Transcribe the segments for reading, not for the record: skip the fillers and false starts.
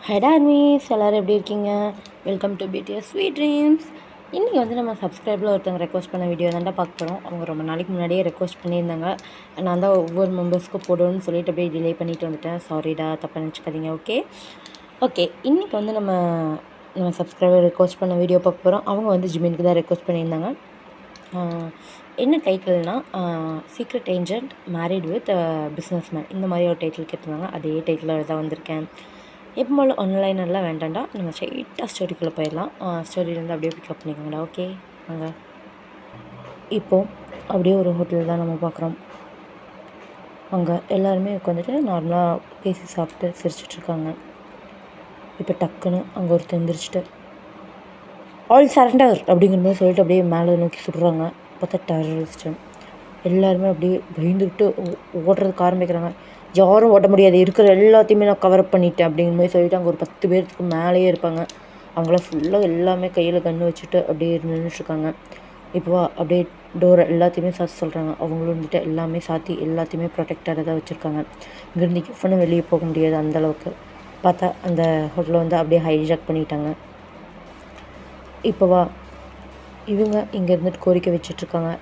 ஹைடா armies எல்லோரும் எப்படி இருக்கீங்க? Welcome to BTS sweet dreams. இன்றைக்கி வந்து நம்ம சப்ஸ்கிரைபில் ஒருத்தவங்க ரெக்வஸ்ட் பண்ண வீடியோ தான்டா பார்க்க போகிறோம். அவங்க ரொம்ப நாளைக்கு முன்னாடியே ரெக்வஸ்ட் பண்ணியிருந்தாங்க. நான் தான் ஒவ்வொரு மெம்பர்ஸ்க்கும் போடணும்னு சொல்லிட்டு அப்படியே டிலே பண்ணிட்டு வந்துட்டேன். சாரிடா, தப்பாக நினச்சிக்காதீங்க. ஓகே இன்றைக்கி வந்து நம்ம சப்ஸ்கிரைபர் ரெக்வஸ்ட் பண்ண வீடியோ பார்க்க போகிறோம். அவங்க வந்து ஜிமினுக்கு தான் ரெக்வஸ்ட் பண்ணியிருந்தாங்க. என்ன டைட்டில்னால் secret agent married with businessman, இந்த மாதிரி ஒரு டைட்டில் கேட்டிருந்தாங்க. அதே டைட்டில் தான் வந்திருக்கேன். எப்போ போல் ஆன்லைனெல்லாம் வேண்டாம்டா, நம்ம ஸ்ட்ரெயிட்டாக ஸ்டோரிக்குள்ளே போயிடலாம். ஸ்டோரியிலேருந்து அப்படியே பிக்கப் பண்ணிக்கோங்கடா. ஓகே வாங்க. இப்போது அப்படியே ஒரு ஹோட்டல் தான் நம்ம பார்க்குறோம். அங்கே எல்லாருமே உட்காந்துட்டு நார்மலாக பேசி சாப்பிட்டு சிரிச்சிட்ருக்காங்க. இப்போ டக்குன்னு அங்கே ஒருத்தர் எந்திரிச்சிட்டு ஆல் சரண்டர் அப்படிங்கிற மாதிரி சொல்லிட்டு அப்படியே மேலே நோக்கி சுடுறாங்க. பார்த்தா டெரரிஸ்ட்டு. எல்லாருமே அப்படியே பயந்துக்கிட்டு ஓடுறதுக்கு ஆரம்பிக்கிறாங்க. யாரும் ஓட்ட முடியாது, இருக்கிற எல்லாத்தையுமே நான் கவரப் பண்ணிட்டேன் அப்படிங்கிற மாதிரி சொல்லிவிட்டு அங்கே ஒரு 10 பேருக்கு மேலேயே இருப்பாங்க. அவங்களாம் ஃபுல்லாக எல்லாமே கையில் கன்று வச்சுட்டு அப்படியே நின்றுட்டுருக்காங்க. இப்போ அப்படியே டோரை எல்லாத்தையுமே சாத்தி சொல்கிறாங்க. அவங்களும் வந்துட்டு எல்லாமே சாத்தி எல்லாத்தையுமே ப்ரொடெக்டாக தான் வச்சுருக்காங்க. இங்கேருந்து எஃப்னு வெளியே போக முடியாது அந்தளவுக்கு. பார்த்தா அந்த ஹோட்டலை வந்து அப்படியே ஹைஜாக் பண்ணிட்டாங்க. இப்போவா இவங்க இங்கே இருந்துட்டு கோரிக்கை வச்சிட்ருக்காங்க.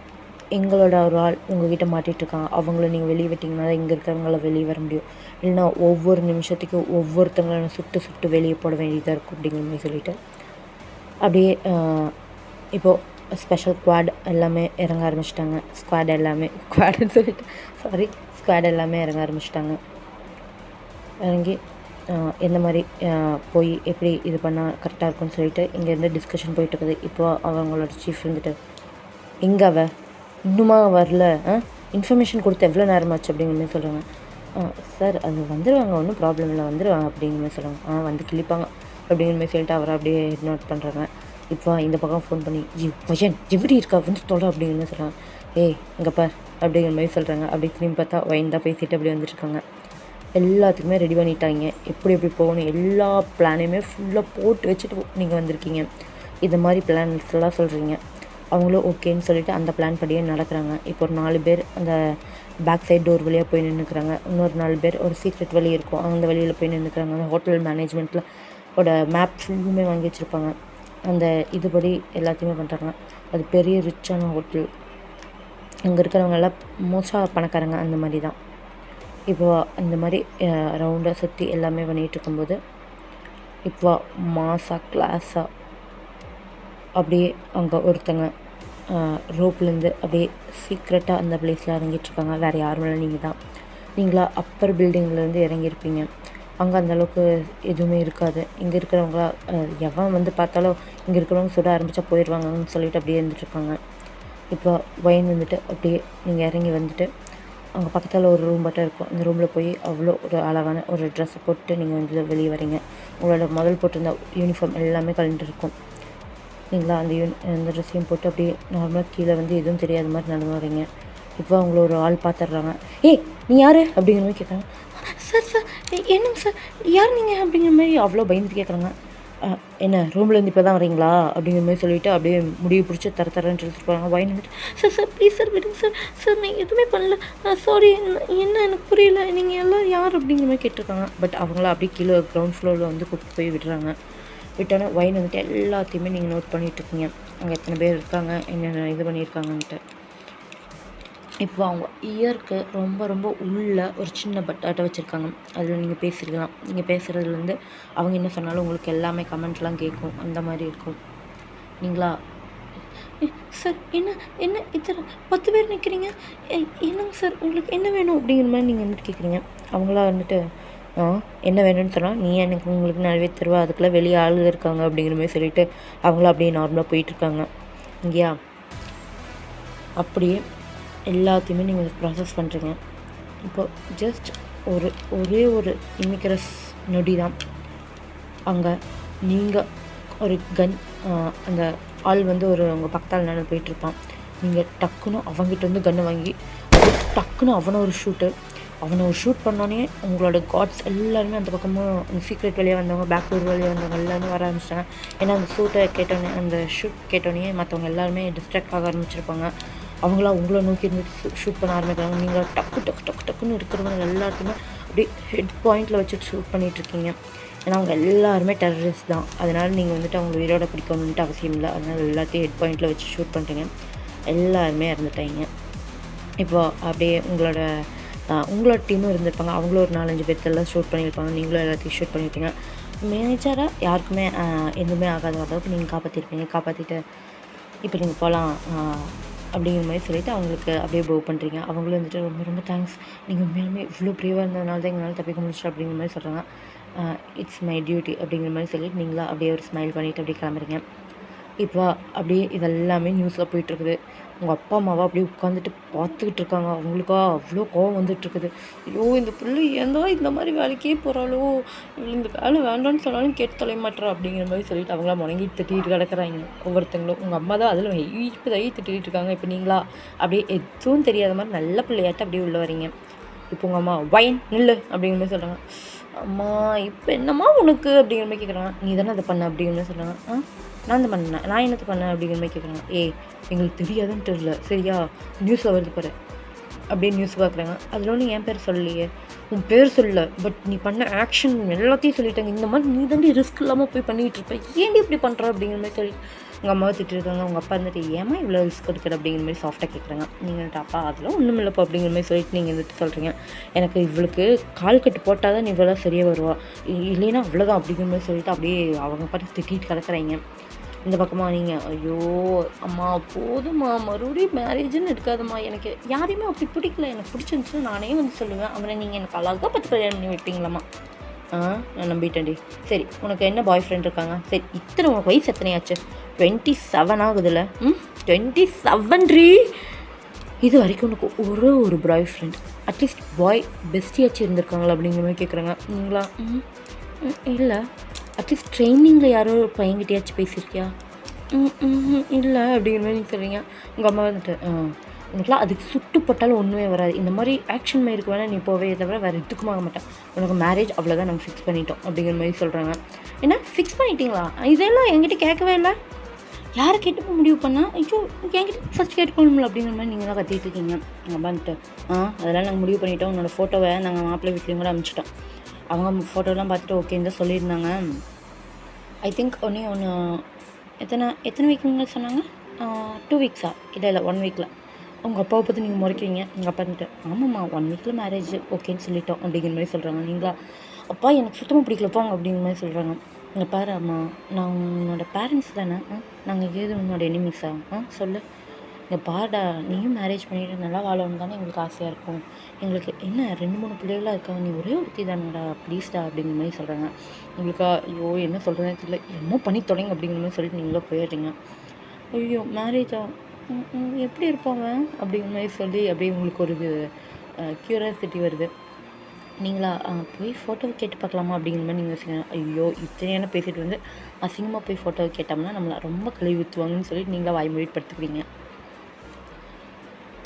எங்களோட ஒரு ஆள் உங்கள்கிட்ட மாட்டிகிட்ருக்காங்க, அவங்கள நீங்கள் வெளியே விட்டிங்கன்னா தான் இங்கே இருக்கிறவங்கள வெளியே வர முடியும், இல்லைனா ஒவ்வொரு நிமிஷத்துக்கும் ஒவ்வொருத்தங்கள சுட்டு வெளியே போட வேண்டியதாக இருக்கும் அப்படிங்கிற மாதிரி சொல்லிவிட்டு அப்படியே இப்போது ஸ்பெஷல் ஸ்குவாட் எல்லாமே இறங்க ஆரம்பிச்சிட்டாங்க. ஸ்குவாட் எல்லாமே இறங்க ஆரம்பிச்சிட்டாங்க. இறங்கி எந்த மாதிரி போய் எப்படி இது பண்ணால் கரெக்டாக இருக்கும்னு சொல்லிட்டு இங்கேருந்து டிஸ்கஷன் போயிட்டுருக்குது. இப்போது அவங்களோட சீஃப் இருந்துட்டு எங்கே இன்னுமா வரல, இன்ஃபர்மேஷன் கொடுத்து எவ்வளோ நேரமாச்சு அப்படிங்கிற மாதிரி சொல்கிறாங்க. சார் அது வந்துடுவாங்க, ஒன்றும் ப்ராப்ளம் இல்லை, வந்துடுவாங்க அப்படிங்கிற மாதிரி சொல்கிறாங்க. வந்து கிழிப்பாங்க அப்படிங்கிற மாதிரி சொல்லிட்டு அவரை அப்படியே நோட் பண்ணுறாங்க. இப்போ இந்த பக்கம் ஃபோன் பண்ணி வயன் எப்படி இருக்கா வந்து தொலை அப்படிங்கிற மாதிரி சொல்கிறாங்க. இங்கே பார் அப்படிங்கிற மாதிரி சொல்கிறாங்க. அப்படி திரும்பி பார்த்தா வயன் தான் பேசிட்டு அப்படியே வந்துட்டுருக்காங்க. எல்லாத்துக்குமே ரெடி பண்ணிட்டாங்க. எப்படி போகணும் எல்லா பிளானையுமே ஃபுல்லாக போட்டு வச்சுட்டு நீங்கள் வந்திருக்கீங்க. இது மாதிரி பிளான்ஸ் எல்லாம் சொல்கிறீங்க. அவங்களும் ஓகேன்னு சொல்லிவிட்டு அந்த பிளான் படியே நடக்கிறாங்க. இப்போ ஒரு 4 பேர் அந்த பேக் சைட் டோர் வழியாக போய் நின்றுக்கிறாங்க. இன்னொரு 4 பேர் ஒரு சீக்ரெட் வழி இருக்கும், அந்த வழியில் போய் நின்றுக்கிறாங்க. அந்த ஹோட்டல் மேனேஜ்மெண்ட்டில் மேப் ஃபுல்லுமே வாங்கி வச்சுருப்பாங்க. அந்த இதுபடி எல்லாத்தையுமே பண்ணுறாங்க. அது பெரிய ரிச்சான ஹோட்டல். அங்கே இருக்கிறவங்க எல்லாம் மோஸ்ட்டாக பணக்காரங்க அந்த மாதிரி தான். இப்போது அந்த மாதிரி ரவுண்டாக சுற்றி எல்லாமே பண்ணிகிட்டு இருக்கும்போது இப்போ மாசாக கிளாஸாக அப்படியே அங்கே ஒருத்தங்க ரோப்லேருந்து அப்படியே சீக்ரெட்டாக அந்த பிளேஸில் இறங்கிட்டுருக்காங்க. வேறு யாரும் இல்லை, நீங்களா அப்பர் பில்டிங்லேருந்து இறங்கியிருப்பீங்க. அங்கே அந்தளவுக்கு எதுவுமே இருக்காது. இங்கே இருக்கிறவங்களா எவன் வந்து பார்த்தாலும் இங்கே இருக்கிறவங்க சுட ஆரம்பித்தா போயிடுவாங்கன்னு சொல்லிட்டு அப்படியே இருந்துட்டுருக்காங்க. இப்போ வயன் வந்துட்டு அப்படியே நீங்கள் இறங்கி வந்துட்டு அங்கே பக்கத்தில் ஒரு ரூம் மட்டும் இருக்கும். அந்த ரூமில் போய் அவ்வளோ ஒரு அழகான ஒரு ட்ரெஸ்ஸை போட்டு நீங்கள் வந்து வெளியே வரீங்க. உங்களோட முதல் போட்டிருந்த யூனிஃபார்ம் எல்லாமே கலந்துட்டு இருக்கும். நீங்களா அந்த ட்ரெஸ்ஸையும் போட்டு அப்படியே நார்மலாக கீழே வந்து எதுவும் தெரியாத மாதிரி நடந்து வரீங்க. இப்போ அவங்கள ஒரு ஆள் பார்த்துட்றாங்க. நீ யார் அப்படிங்கிற மாதிரி கேட்குறாங்க. சார் என்னங்க சார், யார் நீங்கள் அப்படிங்கிற மாதிரி அவ்வளோ பயந்துட்டு கேட்குறாங்க. என்ன ரூம்லேருந்து இப்போ தான் வரீங்களா அப்படிங்கிற மாதிரி சொல்லிவிட்டு அப்படியே முடிவு பிடிச்சி தரன்னு சொல்லிட்டு போகிறாங்க. வயன் வந்துட்டு சார் ப்ளீஸ் சார் விடுங்க சார் நான் எதுவுமே பண்ணல, சாரி, என்ன எனக்கு புரியல, நீங்கள் எல்லாம் யார் அப்படிங்கிற மாதிரி கேட்டிருக்காங்க. பட் அவங்கள அப்படியே கீழே கிரவுண்ட் ஃப்ளோரில் வந்து கூப்பிட்டு போய் விடுறாங்க. விட்டோன்னே வயன் வந்துட்டு எல்லாத்தையுமே நீங்கள் நோட் பண்ணிகிட்ருக்கீங்க. அங்கே எத்தனை பேர் இருக்காங்க, என்னென்ன இது பண்ணியிருக்காங்கன்ட்டு. இப்போ அவங்க இயருக்கு ரொம்ப ரொம்ப உள்ள ஒரு சின்ன பட்டாட்டை வச்சுருக்காங்க. அதில் நீங்கள் பேசியிருக்கலாம். நீங்கள் பேசுகிறதுலேருந்து அவங்க என்ன சொன்னாலும் உங்களுக்கு எல்லாமே கமெண்ட்லாம் கேட்கும், அந்த மாதிரி இருக்கும். நீங்களா சார் என்ன இத்தனை 10 பேர் நிற்கிறீங்க, என்னங்க சார் உங்களுக்கு என்ன வேணும் அப்படிங்கிற மாதிரி நீங்கள் வந்துட்டு கேட்குறீங்க. அவங்களா வந்துட்டு என்ன வேணும்னு சொன்னால் நீ எனக்கு உங்களுக்கு நிறைய தருவா, அதுக்கெல்லாம் வெளியே ஆளுங்க இருக்காங்க அப்படிங்கிற மாதிரி சொல்லிவிட்டு அவங்களும் அப்படியே நார்மலாக போயிட்டுருக்காங்க. இங்கேயா அப்படியே எல்லாத்தையுமே நீங்கள் ப்ராசஸ் பண்ணுறீங்க. இப்போ ஜஸ்ட் ஒரே ஒரு இமிக்கிற நொடி தான் அங்கே நீங்கள் ஒரு கன், அந்த ஆள் வந்து உங்கள் பக்கத்தால் நடந்து போயிட்டுருப்பான். நீங்கள் டக்குன்னு அவங்ககிட்ட வந்து கன்னை வாங்கி டக்குன்னு அவனை ஒரு ஷூட் பண்ணோன்னே உங்களோட காட்ஸ் எல்லாருமே அந்த பக்கமும் அந்த சீக்ரெட் வழியாக வந்தவங்க, பேக் டோர் வழியாக வந்தவங்க எல்லாருமே வர ஆரம்பிச்சிட்டாங்க. ஏன்னா அந்த ஷூட் கேட்டோன்னே மற்றவங்க எல்லாருமே டிஸ்ட்ராக்ட் ஆக ஆரம்பிச்சிருப்பாங்க. அவங்களாம் உங்களை நோக்கி இருந்துட்டு ஷூட் பண்ண ஆரம்பிக்கிறாங்க. நீங்கள் டக்குன்னு இருக்கிறவங்க எல்லாத்தையுமே அப்படியே ஹெட் பாயிண்டில் வச்சுட்டு ஷூட் பண்ணிகிட்ருக்கீங்க. ஏன்னா அவங்க எல்லாருமே டெரரிஸ்ட் தான். அதனால் நீங்கள் வந்துட்டு அவங்க உயிரோட பிடிக்கணுன்ட்டு அவசியம் இல்லை. அதனால் எல்லாத்தையும் ஹெட் பாயிண்டில் வச்சு ஷூட் பண்ணுறீங்க. எல்லாருமே இறந்துட்டாங்க. இப்போது அப்படியே உங்களோட டீமும் இருந்திருப்பாங்க. அவங்களும் ஒரு 4-5 பேர்த்தெல்லாம் ஷூட் பண்ணியிருப்பாங்க. நீங்களும் எல்லாத்தையும் ஷூட் பண்ணியிருப்பீங்க. மேஜராக யாருக்குமே எதுவுமே ஆகாத அளவுக்கு நீங்கள் காப்பாற்றிருப்பீங்க. காப்பாற்றிட்டு இப்போ நீங்கள் போகலாம் அப்படிங்கிற மாதிரி சொல்லிவிட்டு அவங்களுக்கு அப்படியே ப்ரூவ் பண்ணுறீங்க. அவங்களும் வந்துட்டு ரொம்ப ரொம்ப தேங்க்ஸ், நீங்கள் உண்மையாலுமே இவ்வளோ ப்ரீவாக இருந்ததுனால தான் எங்களால் தப்பிக்க முடிச்சு அப்படிங்கிற மாதிரி சொல்கிறாங்க. இட்ஸ் மை டியூட்டி அப்படிங்கிற மாதிரி சொல்லிட்டு நீங்களா அப்படியே ஒரு ஸ்மைல் பண்ணிவிட்டு அப்படியே கிளம்புறீங்க. இப்போ அப்படியே இதெல்லாமே நியூஸில் போயிட்டுருக்குது. உங்கள் அப்பா அம்மாவை அப்படியே உட்காந்துட்டு பார்த்துக்கிட்டு இருக்காங்க. அவங்களுக்கா அவ்வளோ கோவம் வந்துட்டுருக்குது. ஐயோ, இந்த பிள்ளை ஏந்தோ இந்த மாதிரி வேலைக்கே போகிறாளோ, இவள் இந்த வேலை வேண்டான்னு சொன்னாலும் கேட்டு தொலைய மாட்டேறா அப்படிங்கிற மாதிரி சொல்லிட்டு அவங்களாம் முடங்கிட்டு திட்டிகிட்டு கிடக்குறாங்க ஒவ்வொருத்தங்களும். உங்கள் அம்மா தான் அதில் திட்டிகிட்டு இருக்காங்க. இப்போ நீங்களா அப்படியே எதுவும் தெரியாத மாதிரி நல்ல பிள்ளையாட்ட அப்படியே உள்ளே வரீங்க. இப்போ உங்கள் அம்மா வைன் நில்லு அப்படிங்கிற மாதிரி சொல்கிறாங்க. அம்மா இப்போ என்னம்மா உனக்கு அப்படிங்கிற மாதிரி கேட்குறாங்க. நீ தானே அதை பண்ண அப்படிங்கிற மாதிரி சொல்கிறாங்க. நான் தான் பண்ணேன், நான் என்னத்தை பண்ணேன் அப்படிங்கிற மாதிரி கேட்குறாங்க. எங்களுக்கு தெரியாதுன்னு தெரியல, சரியா, நியூஸில் வருது பாரு அப்படியே நியூஸ் பார்க்குறாங்க. அதில் ஒன்று என் பேர் சொல்லலையே, உன் பேர் சொல்லலை, பட் நீ பண்ண ஆக்ஷன் எல்லாத்தையும் சொல்லிட்டாங்க. இந்த மாதிரி நீ தாண்டி ரிஸ்க் இல்லாமல் போய் பண்ணிகிட்டு இருப்பேன், ஏன்டி இப்படி பண்ணுற அப்படிங்கிற மாதிரி சொல்லி உங்கள் அம்மாவை திட்டிருக்காங்க. உங்கள் அப்பா இருந்துட்டு ஏமா இவ்வளோ ரிஸ்க் எடுக்கிற அப்படிங்கிற மாதிரி சாஃப்டாக கேட்குறாங்க. நீங்கள் வந்துட்டு அப்பா அதெல்லாம் ஒன்றும் இல்லைப்பா அப்படிங்கிற மாதிரி சொல்லிட்டு நீங்கள் வந்துட்டு சொல்கிறீங்க. எனக்கு இவளுக்கு கால் கட்டு போட்டால் தான் நீ இவ்வளோ சரியாக வருவா, இல்லைன்னா அவ்வளோதான் அப்படிங்கிற மாதிரி சொல்லிட்டு அப்படியே அவங்க பாட்டு திட்டிகிட்டு கிடக்குறாங்க. இந்த பக்கமாக நீங்கள் ஐயோ அம்மா போதும்மா, மறுபடியும் மேரேஜுன்னு எடுக்காதம்மா, எனக்கு யாரையுமே அப்படி பிடிக்கல, எனக்கு பிடிச்சிருந்துச்சுன்னு நானே வந்து சொல்லுவேன், அவனை நீங்கள் எனக்கு அழகாக பார்த்து கல்யாணம் பண்ணி வைப்பீங்களாம்மா. நான் நம்பிட்டேன்டி. சரி, உனக்கு என்ன பாய் ஃப்ரெண்ட் இருக்காங்க? சரி, இத்தனை உனக்கு வயசு எத்தனையாச்சு? 27 ஆகுதுல்ல? 27 இது வரைக்கும் உனக்கு ஒரு பாய் ஃப்ரெண்ட், அட்லீஸ்ட் பாய் பெஸ்டியாச்சும் இருந்திருக்காங்களா அப்படிங்கிற மாதிரி கேட்குறாங்க. நீங்களா இல்லை, அட்லீஸ்ட் ட்ரைனிங்கில் யாரோ ஒரு பையன்கிட்டயாச்சும் பேசியிருக்கியா? இல்லை அப்படிங்கிற மாதிரி நீங்கள் சொல்கிறீங்க. உங்கள் அம்மா வந்துட்டு உனக்குலாம் அதுக்கு சுட்டுப்பட்டாலும் ஒன்றுமே வராது, இந்த மாதிரி ஆக்ஷன் மயிருக்கு வேணால் நீ போவே தவிர வேறு எதுக்கும் ஆக மாட்டேன், உனக்கு மேரேஜ் அவ்வளோதான் நாங்கள் ஃபிக்ஸ் பண்ணிட்டோம் அப்படிங்கிற மாதிரி சொல்கிறாங்க. என்ன ஃபிக்ஸ் பண்ணிட்டீங்களா? இதெல்லாம் என்கிட்ட கேட்கவே இல்லை, யாரை கேட்டு முடிவு பண்ணால்? ஐயோ, என்கிட்ட ஃபஸ்ட் கேட்டுக்கணும்ல அப்படிங்கிற மாதிரி நீங்கள் தான் கத்திட்டு இருக்கீங்க. எங்கள் அம்மா வந்துட்டு அதெல்லாம் நாங்கள் முடிவு பண்ணிட்டோம், உன்னோட ஃபோட்டோவை நாங்கள் மாப்பிள்ளை வீட்லேயும் கூட அனுப்பிச்சிட்டோம். அவங்க ஃபோட்டோலாம் பார்த்துட்டு ஓகேன்னு தான் சொல்லியிருந்தாங்க. ஐ திங்க் ஒன்று எத்தனை வீக்குங்க சொன்னாங்க? 2 வீக்ஸா? இல்லை 1 வீக்கில். உங்கள் அப்பாவை பற்றி நீங்கள் முறைக்கிறீங்க. எங்கள் அப்பா வந்துட்டு ஆமாம்மா 1 வீக்கில் மேரேஜ் ஓகேன்னு சொல்லிட்டோம் அப்படிங்கிற மாதிரி சொல்கிறாங்க. நீங்களா அப்பா எனக்கு சுத்தமாக பிடிக்கலப்பாங்க அப்படிங்கிற மாதிரி சொல்கிறாங்க. இங்கே பாரு அம்மா, நான் உன்னோட பேரண்ட்ஸ் தானே, நாங்கள் ஏது உன்னோட எனிமீஸா? சொல்லு. இங்கே பாடா, நீயும் மேரேஜ் பண்ணிவிட்டு நல்லா வாழணும் தானே எங்களுக்கு ஆசையாக இருக்கும், எங்களுக்கு என்ன 2-3 பிள்ளைகளாக இருக்காங்க, நீ ஒரே ஒருத்தி தானடா, ப்ளீஸ்டா அப்படிங்கிற மாதிரி சொல்கிறாங்க. உங்களுக்கா ஐயோ என்ன சொல்கிறேன்னு தெரியல, என்னமோ பண்ணி தொடங்க அப்படிங்கிற மாதிரி சொல்லிட்டு நீங்களும் போயிடுறீங்க. ஐயோ மேரேஜா, எப்படி இருப்பாங்க அப்படிங்கிற மாதிரி சொல்லி அப்படியே உங்களுக்கு ஒரு க்யூரியாசிட்டி வருது. நீங்களா போய் ஃபோட்டோவை கேட்டு பார்க்கலாமா அப்படிங்கிற மாதிரி நீங்கள் யோசிக்கணும். ஐயோ இத்தனையான பேசிட்டு வந்து அசிங்கமாக போய் ஃபோட்டோவை கேட்டோம்னா நம்மளை ரொம்ப கழுவி ஊற்றுவாங்கன்னு சொல்லிட்டு நீங்களா வாய் மொழி படுத்துக்கிறீங்க.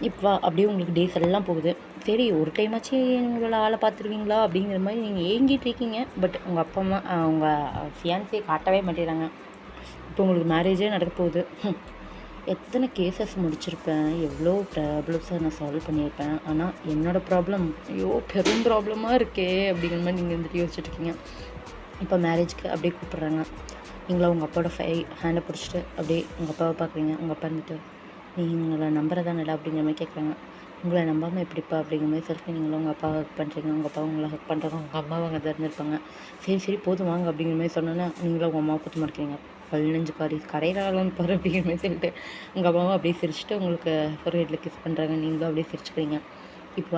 இப்போ அப்படியே உங்களுக்கு டேஸ் எல்லாம் போகுது. சரி, ஒரு டைமாச்சு உங்களோட ஆளை பார்த்துருவீங்களா அப்படிங்கிற மாதிரி நீங்கள் ஏங்கிட்டு இருக்கீங்க. பட் உங்கள் அப்பா அம்மா உங்கள் ஃபியான்ஸே காட்டவே மாட்டேறாங்க. இப்போ உங்களுக்கு மேரேஜே நடக்க போகுது. எத்தனை கேசஸ் முடிச்சிருப்பேன், எவ்வளோ ப்ராப்ளம்ஸை நான் சால்வ் பண்ணியிருப்பேன், ஆனால் என்னோடய ப்ராப்ளம் ஐயோ பெரும் ப்ராப்ளமாக இருக்கே அப்படிங்கிற மாதிரி நீங்கள் வந்துட்டு யோசிச்சுட்டு இருக்கீங்க. இப்போ மேரேஜ்க்கு அப்படியே கூப்பிட்றாங்க. நீங்களா உங்கள் அப்பாவோட ஹேண்டை பிடிச்சிட்டு அப்படியே உங்கள் அப்பாவை பார்க்குறீங்க. உங்கள் அப்பா இருந்துட்டு நீங்களை நம்புறதானடா அப்படிங்கிற மாதிரி கேட்குறாங்க. உங்களை நம்பாமல் எப்படிப்பா அப்படிங்கிற மாதிரி சொல்லிட்டு நீங்களும் உங்கள் அப்பா ஹக் பண்ணுறீங்க. உங்கள் அப்பா உங்களை ஹக் பண்ணுறாங்க. உங்கள் அம்மா அவங்க தான் இருந்திருப்பாங்க. சரி போதும் வாங்க அப்படிங்கிற மாதிரி சொன்னோன்னே நீங்களும் உங்கள் அம்மாவை குத்து மாட்டேறீங்க. 15 காரி கரையிறாலும் பாரு அப்படிங்கிற மாதிரி சொல்லிட்டு உங்கள் அம்மாவை அப்படியே சிரிச்சுட்டு உங்களுக்கு ஃபோர்ஹெட்டில் கிஸ் பண்ணுறாங்க. நீங்களும் அப்படியே சிரிச்சுக்கிறீங்க. இப்போ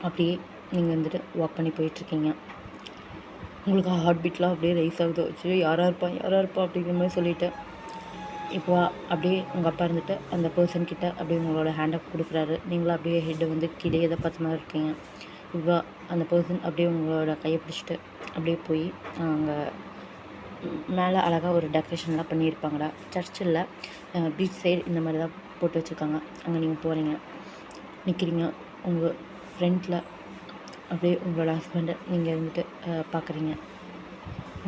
அப்படியே நீங்கள் வந்துட்டு வாக் பண்ணி போயிட்டுருக்கீங்க. உங்களுக்கு ஹார்ட் பீட்லாம் அப்படியே ரைஸ் ஆகுது. வச்சு யாராக இருப்பா அப்படிங்கிற மாதிரி சொல்லிவிட்டு இப்போ அப்படியே உங்கள் அப்பா இருந்துட்டு அந்த பர்சன்கிட்ட அப்படியே உங்களோட ஹேண்டை கொடுக்குறாரு. நீங்களும் அப்படியே ஹெட்டை வந்து கீழே எதை பார்த்த மாதிரி இருக்கீங்க. இப்போ அந்த பர்சன் அப்படியே உங்களோட கையை பிடிச்சிட்டு அப்படியே போய் அங்கே மேலே அழகாக ஒரு டெக்கரேஷன்லாம் பண்ணியிருப்பாங்கடா, சர்ச்சில் பீச் சைடு இந்த மாதிரி தான் போட்டு வச்சுருக்காங்க. அங்கே நீங்கள் போகிறீங்க, நிற்கிறீங்க. உங்கள் ஃப்ரெண்டில் அப்படியே உங்களோட ஹஸ்பண்டை நீங்கள் இருந்துட்டு பார்க்குறீங்க.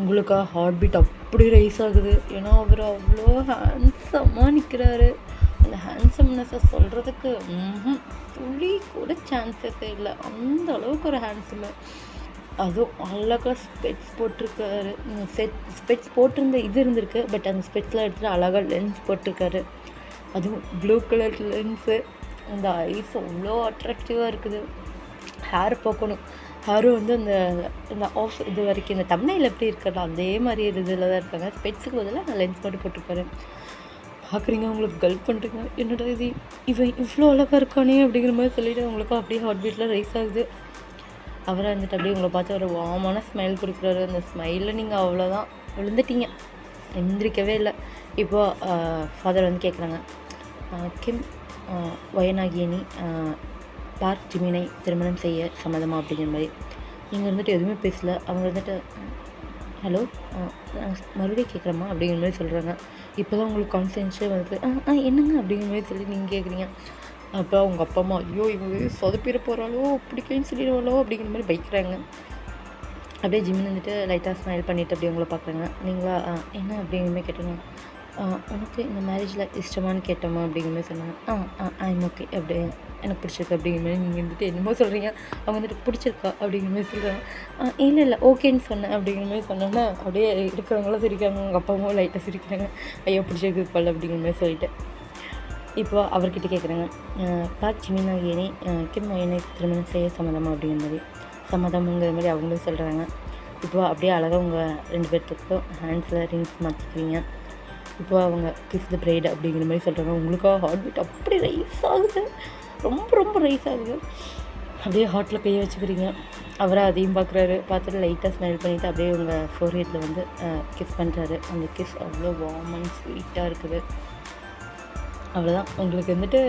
உங்களுக்கா ஹார்ட் பீட் அப்படி ரைஸ் ஆகுது. ஏன்னா அவர் அவ்வளோ ஹேண்ட்ஸமாக நிற்கிறாரு. அந்த ஹேண்ட்ஸம்னஸை சொல்கிறதுக்கு துளி கூட சான்சஸே இல்லை. அந்த அளவுக்கு ஒரு ஹேண்ட்ஸமு. அதுவும் அழகாக ஸ்பெட்ஸ் போட்டிருக்காரு. ஸ்பெட்ஸ் போட்டிருந்த இது இருந்திருக்கு, பட் அந்த ஸ்பெட்ஸ்லாம் எடுத்துகிட்டு அழகாக லென்ஸ் போட்டிருக்காரு. அதுவும் ப்ளூ கலர் லென்ஸு. அந்த ஐஸ் அவ்வளோ அட்ராக்டிவாக இருக்குது. ஹேர் பார்க்கணும், ஹேரும் வந்து அந்த இந்த ஆஃப் இது வரைக்கும் இந்த தம்ப்நெயில் எப்படி இருக்கிறதோ அதே மாதிரி இதில் தான் இருக்காங்க. ஸ்பெட்ஸுக்கு பதிலாக நான் லென்ஸ் மட்டும் போட்டிருப்பாரு. பார்க்குறீங்க, உங்களுக்கு கல்ப் பண்ணுறீங்க, என்னடா இது இவன் இவ்வளோ அழகாக இருக்கானே அப்படிங்கிற மாதிரி சொல்லிவிட்டு அவங்களுக்கும் அப்படியே ஹார்ட் பீட்டில் ரைஸ் ஆகுது. அவரை வந்துட்டு அப்படியே உங்களை பார்த்து ஒரு வார்மான ஸ்மைல் கொடுக்குறாரு. அந்த ஸ்மைலில் நீங்கள் அவ்வளோதான் விழுந்துட்டீங்க, எந்திரிக்கவே இல்லை. இப்போது ஃபாதர் வந்து கேட்குறாங்க, கிம் வயனாகியனி பார்க் ஜிமினை திருமணம் செய்ய சம்மதமா அப்படிங்கிற மாதிரி. நீங்கள் வந்துட்டு எதுவுமே பேசலை. அவங்க வந்துட்டு ஹலோ மறுபடியும் கேட்குறேம்மா அப்படிங்கிற மாதிரி சொல்கிறாங்க. இப்போ தான் உங்களுக்கு கான்ஃபிடென்ஷியல் வந்து என்னங்க அப்படிங்கிற மாதிரி சொல்லி நீங்கள் கேட்குறீங்க. அப்போ அவங்க அப்பா அம்மா ஐயோ இவங்க சொதப்பிட போகிறாளோ பிடிக்கலன்னு சொல்லிடுவாளோ அப்படிங்கிற மாதிரி பைக்கிறாங்க. அப்படியே ஜிம்மின் வந்துட்டு லைட்டாக ஸ்மைல் பண்ணிவிட்டு அப்படியே உங்களை பார்க்குறாங்க. நீங்களா என்ன அப்படிங்கிற மாதிரி கேட்டோங்க. உனக்கு இந்த மேரேஜில் இஷ்டமானு கேட்டோமா அப்படிங்கிற மாதிரி சொன்னாங்க. ஐம் ஓகே அப்படி எனக்கு பிடிச்சிருக்கு அப்படிங்கிற மாதிரி நீங்கள் வந்துட்டு என்னமோ சொல்கிறீங்க. அவங்க வந்துட்டு பிடிச்சிருக்கா அப்படிங்கிற மாதிரி சொல்கிறாங்க. இல்லை ஓகேன்னு சொன்னேன் அப்படிங்கிற மாதிரி சொன்னோன்னா அப்படியே இருக்கிறவங்களாம் சிரிக்கிறாங்க. உங்கள் அப்பா அம்மாவும் லைட்டாக சிரிக்கிறாங்க. ஐயோ பிடிச்சிருக்கு பல் அப்படிங்கிற மாதிரி சொல்லிட்டு இப்போ அவர்கிட்ட கேட்குறாங்க, பார்க் ஜிமினாகியனி கிம் வயனை திருமணம் செய்ய சம்மதமா அப்படிங்கிற மாதிரி. சம்மதம்ங்கிற மாதிரி அவங்களும் சொல்கிறாங்க. இப்போ அப்படியே அழகாக உங்கள் 2 பேர்த்துக்கும் ஹேண்ட்ஸில் ரிங்ஸ் மாற்றிக்குவீங்க. இப்போ அவங்க கிஸ் த பிரைட் அப்படிங்கிற மாதிரி சொல்கிறாங்க. உங்களுக்காக ஹார்ட் பீட் அப்படி ரைஸ் ஆகுது, ரொம்ப ரொம்ப ரைஸ் ஆகுது. அப்படியே ஹார்ட்டில் கையை வச்சுக்கிறீங்க. அவரை அதையும் பார்க்குறாரு. பார்த்துட்டு லைட்டாக ஸ்மைல் பண்ணிவிட்டு அப்படியே உங்கள் ஃபோர்ஹெட்டில் வந்து கிஸ் பண்ணுறாரு. அந்த கிஸ் அவ்வளோ வார்ம் அண்ட் ஸ்வீட்டாக இருக்குது. அவ்வளோதான், உங்களுக்கு வந்துட்டு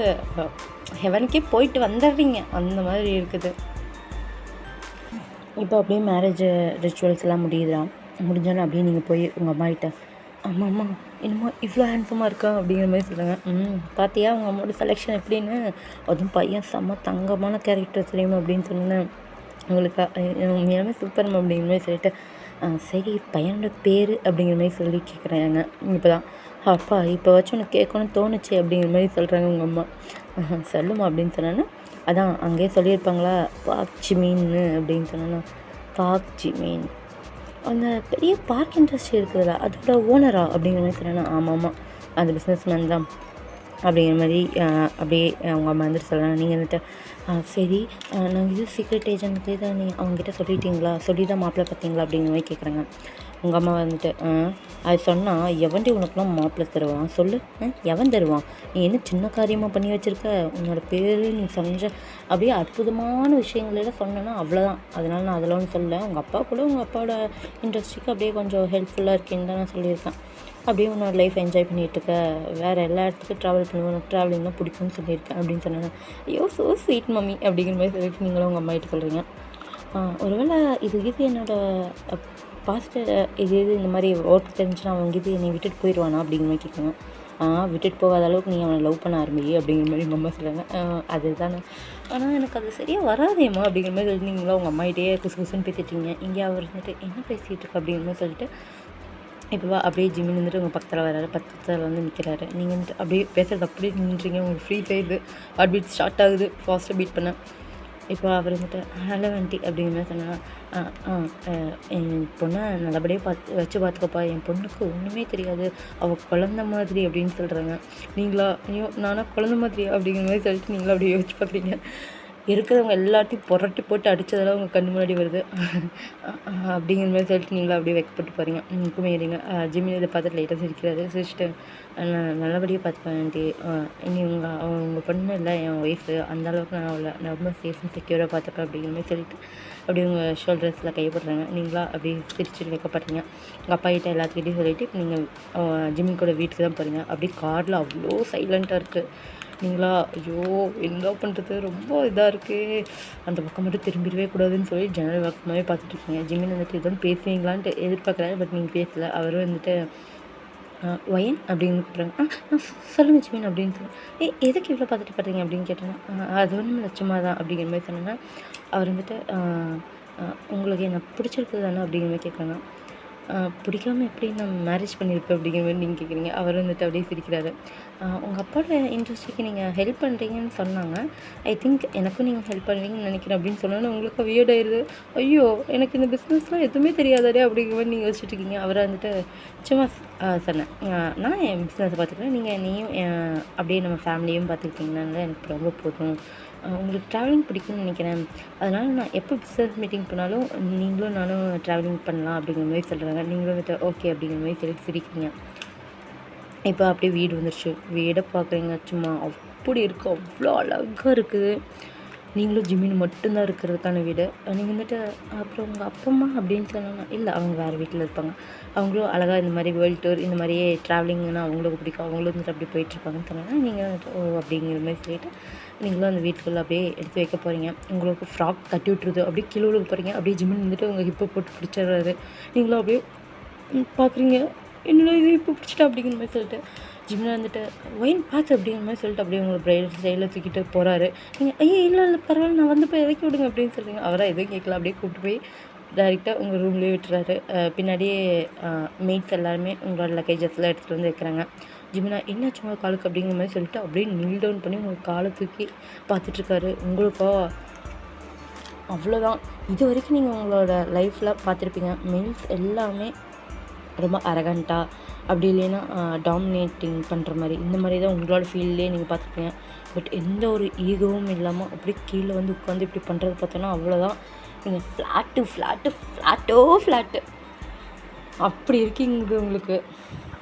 ஹெவனுக்கே போயிட்டு வந்துடுறீங்க அந்த மாதிரி இருக்குது. இப்போ அப்படியே மேரேஜ் ரிச்சுவல்ஸ் எல்லாம் முடியுதுலாம். முடிஞ்சாலும் அப்படியே நீங்கள் போய் உங்கள் அம்மாகிட்ட அம்மா என்னமோ இவ்வளோ ஹேண்ட்ஸமாக இருக்கா அப்படிங்கிற மாதிரி சொல்லுங்கள். பார்த்தியா உங்கள் அம்மாவோட செலெக்ஷன் எப்படின்னு, அதுவும் பையன் செம்ம தங்கமான கேரக்டர் தெரியுமா அப்படின்னு சொன்னேன். உங்களுக்கு உண்மையாலுமே சூப்பர்மா அப்படிங்கிற மாதிரி சொல்லிட்டு சரி பையனோட பேர் அப்படிங்கிற மாதிரி சொல்லி கேட்குறாங்க. இப்போ தான் அப்பா இப்போ வச்சு உனக்கு கேட்கணும்னு தோணுச்சு அப்படிங்கிற மாதிரி சொல்கிறாங்க உங்கள் அம்மா. சொல்லுமா அப்படின்னு சொன்னேன்னா, அதான் அங்கேயே சொல்லியிருப்பாங்களா பார்க் ஜிமின்னு அப்படின்னு சொன்னேன்னா, பார்க் ஜிமின் அந்த பெரிய பார்க் இண்டஸ்ட்ரி இருக்குதுல்ல அதோட ஓனரா அப்படிங்கிற மாதிரி சொன்னேன்னா, ஆமாம் அந்த பிஸ்னஸ் மேன் தான் அப்படிங்கிற மாதிரி அப்படியே அவங்க அம்மா வந்துட்டு சொல்கிறாங்க. நீங்கள் வந்துட்டு சரி நாங்கள் இது சீக்ரெட் ஏஜென்ட்க்கு தான் அவங்ககிட்ட சொல்லிட்டீங்களா, சொல்லி தான் மாப்பிள்ளை பார்த்தீங்களா அப்படிங்கிற மாதிரி கேட்குறாங்க. உங்கள் அம்மா வந்துட்டு அது சொன்னால் எவன்டி உனக்குலாம் மாப்பிள்ளை தருவான் சொல்லு, எவன் தருவான், நீ என்ன சின்ன காரியமாக பண்ணி வச்சுருக்க, உன்னோட பேர் நீ செஞ்ச அப்படியே அற்புதமான விஷயங்களெல்லாம் சொன்னேன்னா அவ்வளோதான். அதனால் நான் அதில் ஒன்று சொல்ல, உங்கள் அப்பா கூட உங்கள் அப்பாவோட இண்டஸ்ட்ரிக்கு அப்படியே கொஞ்சம் ஹெல்ப்ஃபுல்லாக இருக்கேன்னு தான் நான் சொல்லியிருக்கேன். அப்படியே உன்னோட லைஃப் என்ஜாய் பண்ணிகிட்ருக்க, வேறு எல்லா இடத்துக்கும் ட்ராவல் பண்ணுவேன், உனக்கு ட்ராவலிங் தான் பிடிக்கும்னு சொல்லியிருக்கேன் அப்படின்னு சொன்னாங்க. ஐயோ ஸோ ஸ்வீட் மம்மி அப்படிங்கிற மாதிரி சொல்லிட்டு நீங்களும் உங்கள் அம்மாகிட்ட சொல்கிறீங்க. ஒருவேளை இது என்னோடய பாஸ்ட்டு இது இந்த மாதிரி ஒர்க் தெரிஞ்சுன்னா அவங்க இது என்னை விட்டுட்டு போயிடுவானா அப்படிங்கிற மாதிரி கேட்குறாங்க. விட்டுட்டு போகாத அளவுக்கு நீ அவனை லவ் பண்ண ஆரம்பி அப்படிங்கிற மாதிரி எங்கள் அம்மா சொல்கிறாங்க. அதுதானே, ஆனால் எனக்கு அது சரியாக வராதேம்மா அப்படிங்கிற மாதிரி சொல்லி நீங்களும் உங்கள் அம்மாகிட்டே குசுன்னு பேசிட்டீங்க. இங்கே அவர் வந்துட்டு என்ன பேசிகிட்டு இருக்கு அப்படிங்கிற மாதிரி சொல்லிட்டு இப்போ அப்படியே ஜிம்மின் வந்துட்டு உங்கள் பக்கத்தில் வராரு, பக்கத்தில் வந்து நிற்கிறாரு. நீங்கள் வந்துட்டு அப்படியே பேசுகிறது அப்படியே நின்றுறீங்க. உங்களுக்கு ஃப்ரீ ஆயிடுது, ஹார்ட் பீட் ஸ்டார்ட் ஆகுது, ஃபாஸ்ட்டாக பீட் பண்ண. இப்போ அவர் வந்துட்டு ஹலோ ஆண்டி அப்படிங்கிற மாதிரி சொன்னால், என் பொண்ணை நல்லபடியாக வச்சு பார்த்துக்கப்பா, என் பொண்ணுக்கு ஒன்றுமே தெரியாது, அவள் குழந்த மாதிரி அப்படின்னு சொல்கிறாங்க. நீங்களா ஐயோ நானா குழந்த மாதிரியா அப்படிங்கிற மாதிரி சொல்லிட்டு நீங்களும் அப்படியே யோசிச்சு பார்க்குறீங்க. இருக்கிறவங்க எல்லாத்தையும் புரட்டி போட்டு அடித்ததெல்லாம் உங்கள் கண் முன்னாடி வருது அப்படிங்கிற மாதிரி சொல்லிட்டு நீங்களும் அப்படியே வைக்கப்பட்டு போகிறீங்க. குமையிறீங்க. ஜிம்மின் இதை பார்த்துட்டு லைட்டாக சிரிக்கிறாரு. சிரிச்சிட்டு நல்லபடியாக பார்த்துப்பேன் ஆண்டி, இனி உங்கள் பொண்ணு இல்லை என் ஒய்ஃபு, அந்த அளவுக்கு நான் அவளை ரொம்ப சேஃப் அண்ட் செக்யூராக பார்த்துப்பேன் அப்படிங்கிற மாதிரி சொல்லிட்டு அப்படியே உங்கள் ஷோல்டர்ஸில் கைப்படுறாங்க. நீங்களா அப்படியே சிரிச்சுட்டு வைக்கப்படுறீங்க. உங்கள் அப்பா கிட்ட எல்லாத்துக்கிட்டையும் சொல்லிவிட்டு நீங்கள் ஜிம்மின் கூட வீட்டுக்கு தான் போகிறீங்க. அப்படியே காரில் அவ்வளோ சைலண்ட்டாக இருக்குது. நீங்களா ஐயோ என்ன பண்ணுறது, ரொம்ப இதாக இருக்குது, அந்த பக்கம் மட்டும் திரும்பிடவே கூடாதுன்னு சொல்லி ஜன்னல் பக்கமாகவே பார்த்துட்ருக்கீங்க. ஜிம்மின் வந்துட்டு எதுவும் பேசுவீங்களான்ட்டு எதிர்பார்க்குறாரு, பட் நீங்கள் பேசலை. அவரும் வந்துட்டு ஒயன் அப்படின்னு கூப்பிட்றாங்க. சொல்லுங்கள் ஜிம்மின் அப்படின்னு சொல்லி எதுக்கு இவ்வளோ பார்த்துட்டு பார்த்தீங்க அப்படின்னு கேட்டேன்னா, அது ஒன்றும் லட்சமாக தான் அப்படிங்கிற மாதிரி சொன்னேன்னா, அவர் வந்துட்டு உங்களுக்கு என்ன பிடிச்சிருக்குது தானே அப்படிங்கிற மாதிரி கேட்குறாங்க. பிடிக்காம எப்படி நான் மேரேஜ் பண்ணியிருப்பேன் அப்படிங்கிற மாதிரி நீங்கள் கேட்குறீங்க. அவர் வந்துட்டு அப்படியே சிரிக்கிறாரு. உங்கள் அப்பாவோட இண்டஸ்ட்ரிக்கு நீங்கள் ஹெல்ப் பண்ணுறீங்கன்னு சொன்னாங்க. ஐ திங்க் எனக்கும் நீங்கள் ஹெல்ப் பண்ணுவீங்கன்னு நினைக்கிறேன் அப்படின்னு சொன்னோன்னே உங்களுக்கு வியர்ட் ஆயிடுது. ஐயோ! எனக்கு இந்த பிஸ்னஸ்லாம் எதுவுமே தெரியாதாடே அப்படிங்கிற மாதிரி நீங்கள் யோசிச்சுட்டு இருக்கீங்க. அவரை வந்துட்டு சும்மா சொன்னேன். நான் என் பிஸ்னஸை பார்த்துக்கிறேன். நீங்கள் என்னையும் அப்படியே நம்ம ஃபேமிலியும் பார்த்துக்கிட்டிங்கனால எனக்கு ரொம்ப போதும். உங்களுக்கு ட்ராவலிங் பிடிக்கும்னு நினைக்கிறேன். அதனால் நான் எப்போ பிஸ்னஸ் மீட்டிங் போனாலும் நீங்களும் நானும் ட்ராவலிங் பண்ணலாம் அப்படிங்கிற மாதிரி சொல்கிறாங்க. நீங்களும் வந்துட்டு ஓகே அப்படிங்கிற மாதிரி சொல்லி சிரிக்கிறீங்க. இப்போ அப்படியே வீடு வந்துருச்சு. வீடை பார்க்குறீங்க, சும்மா அப்படி இருக்குது, அவ்வளோ அழகாக இருக்குது. நீங்களும் ஜிம்மின்னு மட்டும்தான் இருக்கிறதுக்கான வீடு. நீங்கள் வந்துட்டு அப்புறம் உங்கள் அப்பா அம்மா அப்படின்னு சொன்னாங்க. இல்லை, அவங்க வேறு வீட்டில் இருப்பாங்க. அவங்களும் அழகாக இந்த மாதிரி வேர்ல்டு டூர் இந்த மாதிரியே ட்ராவலிங்னா அவங்களுக்கு பிடிக்கும். அவங்களும் வந்துட்டு அப்படி போயிட்டுருப்பாங்கன்னு சொன்னாங்க. நீங்கள் வந்துட்டு ஓ அப்படிங்கிற மாதிரி சொல்லிவிட்டு நீங்களும் அந்த வீட்டுக்குள்ளே அப்படியே எடுத்து வைக்க போகிறீங்க. உங்களுக்கு ஃப்ராக் கட்டி விட்டுருது. அப்படியே கீழே விழுக போகிறீங்க. அப்படியே ஜிம்மின்னு வந்துட்டு உங்கள் ஹிப்பை போட்டு பிடிச்சிடுறாரு. நீங்களும் அப்படியே பார்க்குறீங்க, என்னடா இது இப்போ பிடிச்சிட்டா அப்படிங்கிற மாதிரி சொல்லிட்டு ஜிம்மில் வந்துட்டு ஒயின் பார்த்து அப்படிங்கிற மாதிரி சொல்லிட்டு அப்படியே உங்களை பிரைட் ஸ்டைலில் தூக்கிட்டு போகிறாரு. நீங்கள் ஐயோ இல்லை இல்லை பரவாயில்ல, நான் வந்து போய் இறக்கி விடுங்க அப்படின்னு சொல்லுங்க. அவராக எதுவும் கேட்கல, அப்படியே கூப்பிட்டு போய் டைரெக்டாக உங்கள் ரூம்லேயே விட்டுறாரு. பின்னாடியே மெய்ட்ஸ் எல்லாருமே உங்களோட லக்கேஜஸ்லாம் எடுத்துகிட்டு வந்து வைக்கிறாங்க. ஜிமினா என்னாச்சு உங்கள் காலுக்கு அப்படிங்கிற மாதிரி சொல்லிட்டு அப்படியே நீல் டவுன் பண்ணி உங்கள் காலை தூக்கி பார்த்துட்ருக்காரு. உங்களுக்கோ அவ்வளோதான். இது வரைக்கும் நீங்கள் உங்களோட லைஃப்பில் பார்த்துருப்பீங்க, மெயில்ஸ் எல்லாமே ரொம்ப அரகண்ட்டாக அப்படி இல்லைன்னா டாமினேட்டிங் பண்ணுற மாதிரி இந்த மாதிரி தான் உங்களோட ஃபீல்ட்லேயே நீங்கள் பார்த்துருப்பீங்க. பட் எந்த ஒரு ஈகோவும் இல்லாமல் அப்படியே கீழே வந்து உட்காந்து இப்படி பண்ணுறது பார்த்தோன்னா அவ்வளோதான். நீங்கள் ஃப்ளாட்டு அப்படி இருக்கீங்க உங்களுக்கு.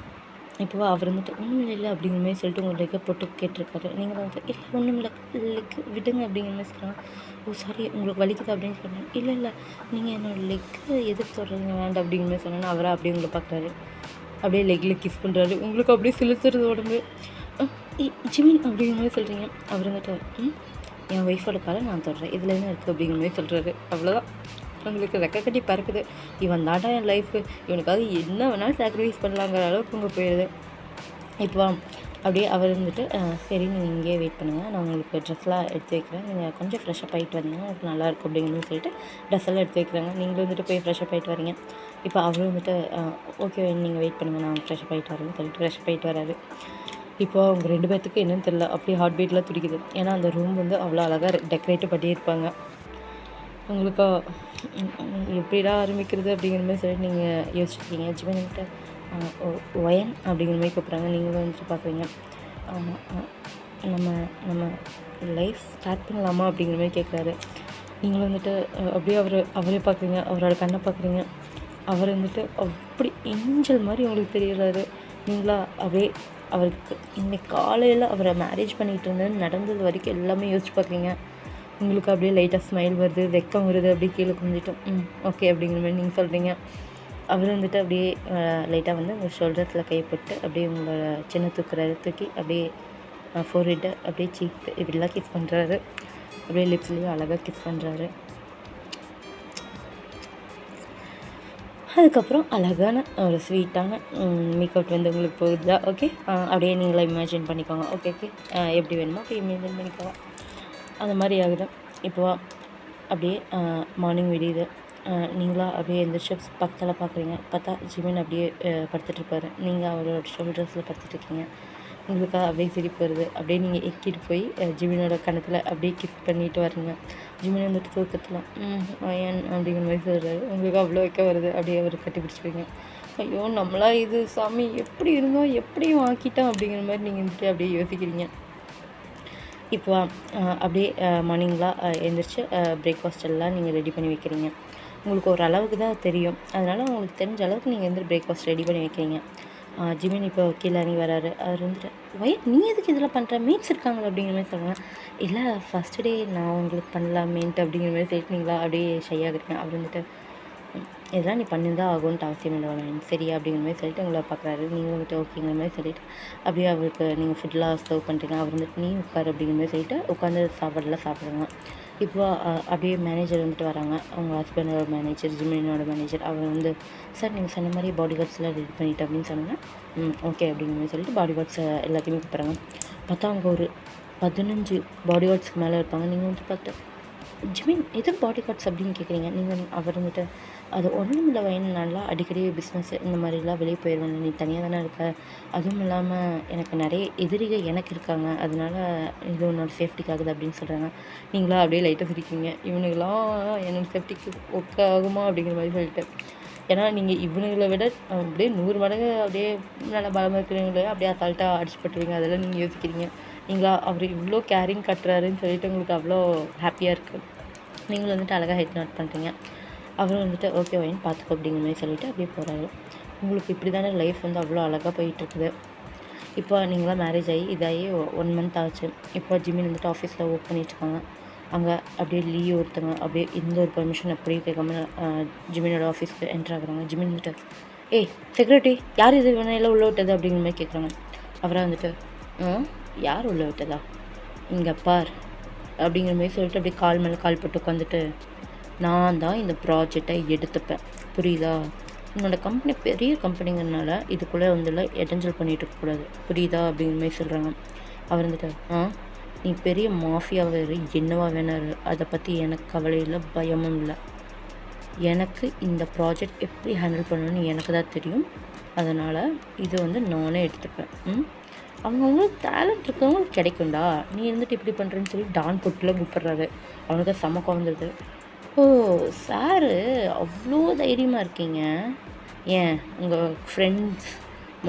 இப்போ அவர் வந்துட்டு ஒன்றும் இல்லை அப்படிங்கிற மாதிரி சொல்லிட்டு உங்கள் லெக்கை போட்டு கேட்டிருக்காரு. நீங்கள் வந்து இல்லை ஒன்றும் இல்லை லெக் விடுங்க அப்படிங்கிற மாதிரி சொல்கிறாங்க. ஓ சாரி, உங்களுக்கு வலிக்குது அப்படின்னு சொன்னேன். இல்லை இல்லை நீங்கள் என்னோடய லெக்கு எதுக்கு சொல்கிறீங்க வேண்டாம் அப்படிங்கிற மாதிரி சொன்னேன்னா அவரை அப்படியே உங்களை பார்க்குறாரு. அப்படியே லெக்கில் கிஸ் பண்ணுறாரு. உங்களுக்கு அப்படியே சிலுத்துறது உடம்பு. ஜிமின் அப்படிங்கிற மாதிரி சொல்கிறீங்க. அவர் வந்துட்டு என் ஒய்ஃபோட காலை நான் தொடுறேன், இதில் என்ன இருக்குது அப்படிங்கிற மாதிரி சொல்கிறாரு. அவ்வளோதான், உங்களுக்கு ரெக்க கட்டி பறக்குது. இவன் தாண்டா என் லைஃபு, இவனுக்காக என்ன வேணாலும் சாக்ரிஃபைஸ் பண்ணலாங்கிற அளவுக்கு உங்கள் போயிடுது. இப்போ அப்படியே அவர் இருந்துட்டு சரி நீங்கள் இங்கேயே வெயிட் பண்ணுங்கள், நான் உங்களுக்கு ட்ரெஸ்லாம் எடுத்து வைக்கிறேன், நீங்கள் கொஞ்சம் ஃப்ரெஷ்ஷப் ஆகிட்டு வந்தீங்கன்னா உங்களுக்கு நல்லாயிருக்கும் அப்படிங்கிறது சொல்லிட்டு ட்ரெஸ் எல்லாம் எடுத்து வைக்கிறாங்க. நீங்களும் வந்துட்டு போய் ஃப்ரெஷ்ஷப் ஆகிட்டு வரீங்க. இப்போ அவரும் வந்துட்டு ஓகே நீங்கள் வெயிட் பண்ணுங்கள், நான் ஃப்ரெஷ்ஷப் ஆகிட்டு வரேன்னு சொல்லிட்டு ஃப்ரெஷ்ஷப் ஆகிட்டு வராரு. இப்போ அவங்க 2 பேர்த்துக்கு என்னன்னு தெரியல, அப்படியே ஹார்ட் பீட்லாம் துடிக்குது. ஏன்னா அந்த ரூம் வந்து அவ்வளோ அழகாக டெக்கரேட் பண்ணியிருப்பாங்க. உங்களுக்கு எப்படிடா ஆரம்பிக்கிறது அப்படிங்கிற மாதிரி சொல்லிட்டு நீங்கள் யோசிச்சுருக்கீங்க. ஜிவன்கிட்ட ஒயன் அப்படிங்கிற மாதிரி கூப்பிட்றாங்க. நீங்களும் வந்துட்டு பார்க்குறீங்க. நம்ம நம்ம லைஃப் ஸ்டார்ட் பண்ணலாமா அப்படிங்கிற மாதிரி கேட்குறாரு. நீங்களும் வந்துட்டு அப்படியே அவரே பார்க்குறீங்க, அவரோட கண்ணை பார்க்குறீங்க. அவர் வந்துட்டு அப்படி ஏஞ்சல் மாதிரி உங்களுக்கு தெரியறாரு. நீங்களா அப்படியே அவருக்கு இன்னைக்கு காலையில் அவரை மேரேஜ் பண்ணிகிட்டு இருந்தேன்னு நடந்தது வரைக்கும் எல்லாமே யோசிச்சு பார்க்குறீங்க. உங்களுக்கு அப்படியே லைட்டாக ஸ்மைல் வருது, வெக்கம் வருது, அப்படியே கீழே குஞ்சிட்டோம் ஓகே அப்படிங்கிற மாதிரி நீங்கள் சொல்கிறீங்க. அவர் வந்துட்டு அப்படியே லைட்டாக வந்து உங்கள் ஷோல்டர்ஸில் கைப்பட்டு அப்படியே உங்களோட சின்ன தூக்கி அப்படியே ஃபோர்ஹெட்டை அப்படியே சீக் இப்படிலாம் கிஸ் பண்ணுறாரு. அப்படியே லிப்ஸ்லேயும் அழகாக கிஸ் பண்ணுறாரு. அதுக்கப்புறம் அழகான ஒரு ஸ்வீட்டான மேக்கப் வந்து உங்களுக்கு போகுதா? ஓகே, அப்படியே நீங்களாம் இமேஜின் பண்ணிக்கோங்க. ஓகே எப்படி வேணுமோ அப்படியே இமேஜின் பண்ணிக்கோங்க. அந்த மாதிரி ஆகுது. இப்போ அப்படியே மார்னிங் விடியுது. நீங்களா அப்படியே எந்திரிச்சு பக்கத்தில் பார்க்குறீங்க. பார்த்தா ஜிமின் அப்படியே படுத்துட்ருப்பாரு. நீங்கள் அவரோட ஷோல்டர்ஸில் படுத்துட்ருக்கீங்க. உங்களுக்கு அப்படியே சிரிப்பு வருது. அப்படியே நீங்கள் எக்கிட்டு போய் ஜிமினோட கணத்தில் அப்படியே கிஸ் பண்ணிட்டு வரீங்க. ஜிமின் வந்துட்டு தூக்கத்தில் ஏன் அப்படிங்கிற மாதிரி சொல்கிறாரு. உங்களுக்கு அவ்வளோ வைக்க வருது. அப்படியே அவர் கட்டி பிடிச்சிருவீங்க. ஐயோ நம்மளா இது சாமி எப்படி இருந்தோம் எப்படியும் ஆக்கிட்டோம் அப்படிங்கிற மாதிரி நீங்கள் வந்துட்டு அப்படியே யோசிக்கிறீங்க. இப்போ அப்படியே மார்னிங்லாம் எழுந்திரிச்சு பிரேக்ஃபாஸ்ட் எல்லாம் நீங்கள் ரெடி பண்ணி வைக்கிறீங்க. உங்களுக்கு ஒரு அளவுக்கு தான் தெரியும், அதனால் உங்களுக்கு தெரிஞ்ச அளவுக்கு நீங்கள் வந்து பிரேக்ஃபாஸ்ட் ரெடி பண்ணி வைக்கிறீங்க. ஜிமின் இப்போ கீழே இறங்கி வராரு. அவர் வந்துட்டு நீ எதுக்கு இதெல்லாம் பண்ணுற, மீட்ஸ் இருக்காங்களா அப்படிங்கிற மாதிரி சொல்லுவேன். இல்லை ஃபஸ்ட்டு டே நான் உங்களுக்கு பண்ணலாமேன்ட்டு அப்படிங்கிற மாதிரி சொல்லிட்டுங்களா அப்படியே ஷையாகிறீங்க. அவர் வந்துட்டு இதெல்லாம் நீ பண்ணியிருந்தா ஆகும்ன்ட்டு அவசியம் இல்லை சரியா அப்படிங்கிற மாதிரி சொல்லிட்டு உங்களை பார்க்குறாரு. நீங்கள் வந்துட்டு ஓகேங்கிற மாதிரி சொல்லிவிட்டு அப்படியே அவருக்கு நீங்கள் ஃபுட்லாம் சர்வ் பண்ணுறீங்க. அவர் வந்துட்டு நீ உட்காரு அப்படிங்கிற மாதிரி சொல்லிட்டு உட்காந்து சாப்பிட்றாங்க. இப்போ அப்படியே மேனேஜர் வந்துட்டு வராங்க. அவங்க ஹஸ்பண்டோட மேனேஜர், ஜிமினோட மேனேஜர். அவர் வந்து சார் நீங்கள் சொன்ன மாதிரி பாடி கார்ட்ஸ்லாம் ரெடி பண்ணிவிட்டு அப்படின்னு சொன்னேன்னா ஓகே அப்படிங்கிற மாதிரி சொல்லிட்டு பாடி கார்ட்ஸை எல்லாத்தையுமே கூப்பிட்றாங்க. பார்த்தா அவங்க ஒரு 15 பாடி கார்ட்ஸ்க்கு மேலே இருப்பாங்க. நீங்கள் வந்துட்டு பார்த்து ஜிமின் எதுக்கு பாடி கார்ட்ஸ் அப்படின்னு கேட்குறீங்க. நீங்கள் அவர் வந்துட்டு அது ஒன்றும் இல்லை வயன், நல்லா அடிக்கடி பிஸ்னஸ் இந்த மாதிரிலாம் வெளியே போயிடுவேன், நீ தனியாக தானே இருக்க, அதுவும் இல்லாமல் எனக்கு நிறைய எதிரிகள் எனக்கு இருக்காங்க, அதனால இது உன்னோட சேஃப்டிக்காகுது அப்படின்னு சொல்கிறாங்க. நீங்களா அப்படியே லைட்டாக சிரிக்கிங்க, இவனுங்களாம் என்னோடய சேஃப்டிக்கு ஒர்க் ஆகுமா அப்படிங்கிற மாதிரி சொல்லிட்டு. ஏன்னா நீங்கள் இவனுங்களை விட அப்படியே 100 மடங்கு அப்படியே நல்லா பலமாக இருக்கிறவங்களே அப்படியே அசால்ட்டாக அடிச்சு போட்டுருவீங்க, அதெல்லாம் நீங்கள் யோசிக்கிறீங்க. நீங்களா அவர் இவ்வளோ கேரிங் கட்டுறாருன்னு சொல்லிட்டு உங்களுக்கு அவ்வளோ ஹாப்பியாக இருக்குது. நீங்களும் வந்துட்டு அழகாக ஹெட் நோட் பண்ணுறீங்க. அவரும் வந்துட்டு ஓகே வைன்னு பார்த்துக்கோ அப்படிங்கிற மாதிரி சொல்லிவிட்டு அப்படியே போகிறாரு. உங்களுக்கு இப்படி தானே லைஃப் வந்து அவ்வளோ அழகாக போயிட்டுருக்குது. இப்போ நீங்களாம் மேரேஜ் ஆகி இதாகி 1 மந்த் ஆச்சு. இப்போ ஜிமின் வந்துட்டு ஆஃபீஸில் ஒர்க் பண்ணிகிட்ருக்காங்க. அங்கே அப்படியே லீவ் ஒருத்தங்க அப்படியே எந்த ஒரு பெர்மிஷன் அப்படியே கேட்காம ஜிமினோட ஆஃபீஸ்க்கு என்ட்ரு ஆகுறாங்க. ஜிமின் வந்துட்டு ஏய் செக்யூரிட்டி, யார் இது எல்லாம் உள்ளே விட்டது அப்படிங்கிற மாதிரி கேட்குறாங்க. அவராக வந்துட்டு யார் உள்ளே விட்டதா, இங்கே பார் அப்படிங்கிற மாதிரி சொல்லிட்டு அப்படியே கால் மேலே கால் போட்டு உட்காந்துட்டு, நான் தான் இந்த ப்ராஜெக்டை எடுத்துப்பேன், புரியுதா, என்னோடய கம்பெனி பெரிய கம்பெனிங்கிறதுனால இதுக்குள்ளே வந்துலாம் இடைஞ்சல் பண்ணிகிட்டு இருக்கக்கூடாது, புரியுதா அப்படிங்கிற மாதிரி சொல்கிறாங்க. அவர் வந்துட்டு நீ பெரிய மாஃபியாவை என்னவா வேணாரு, அதை பற்றி எனக்கு கவலை இல்லை, பயமும் இல்லை. எனக்கு இந்த ப்ராஜெக்ட் எப்படி ஹேண்டில் பண்ணணும்னு எனக்கு தான் தெரியும், அதனால் இது வந்து நானே எடுத்துப்பேன். அவங்கவுங்களுக்கு டேலண்ட் இருக்கவங்களுக்கு கிடைக்கும்டா, நீ இருந்துட்டு இப்படி பண்ணுறேன்னு சொல்லி டான் பொட்டில் கூப்பிட்றாரு. அவனுக்கு செம குழந்தைது. ஓ சாரு அவ்வளோ தைரியமாக இருக்கீங்க, ஏன் உங்கள் ஃப்ரெண்ட்ஸ்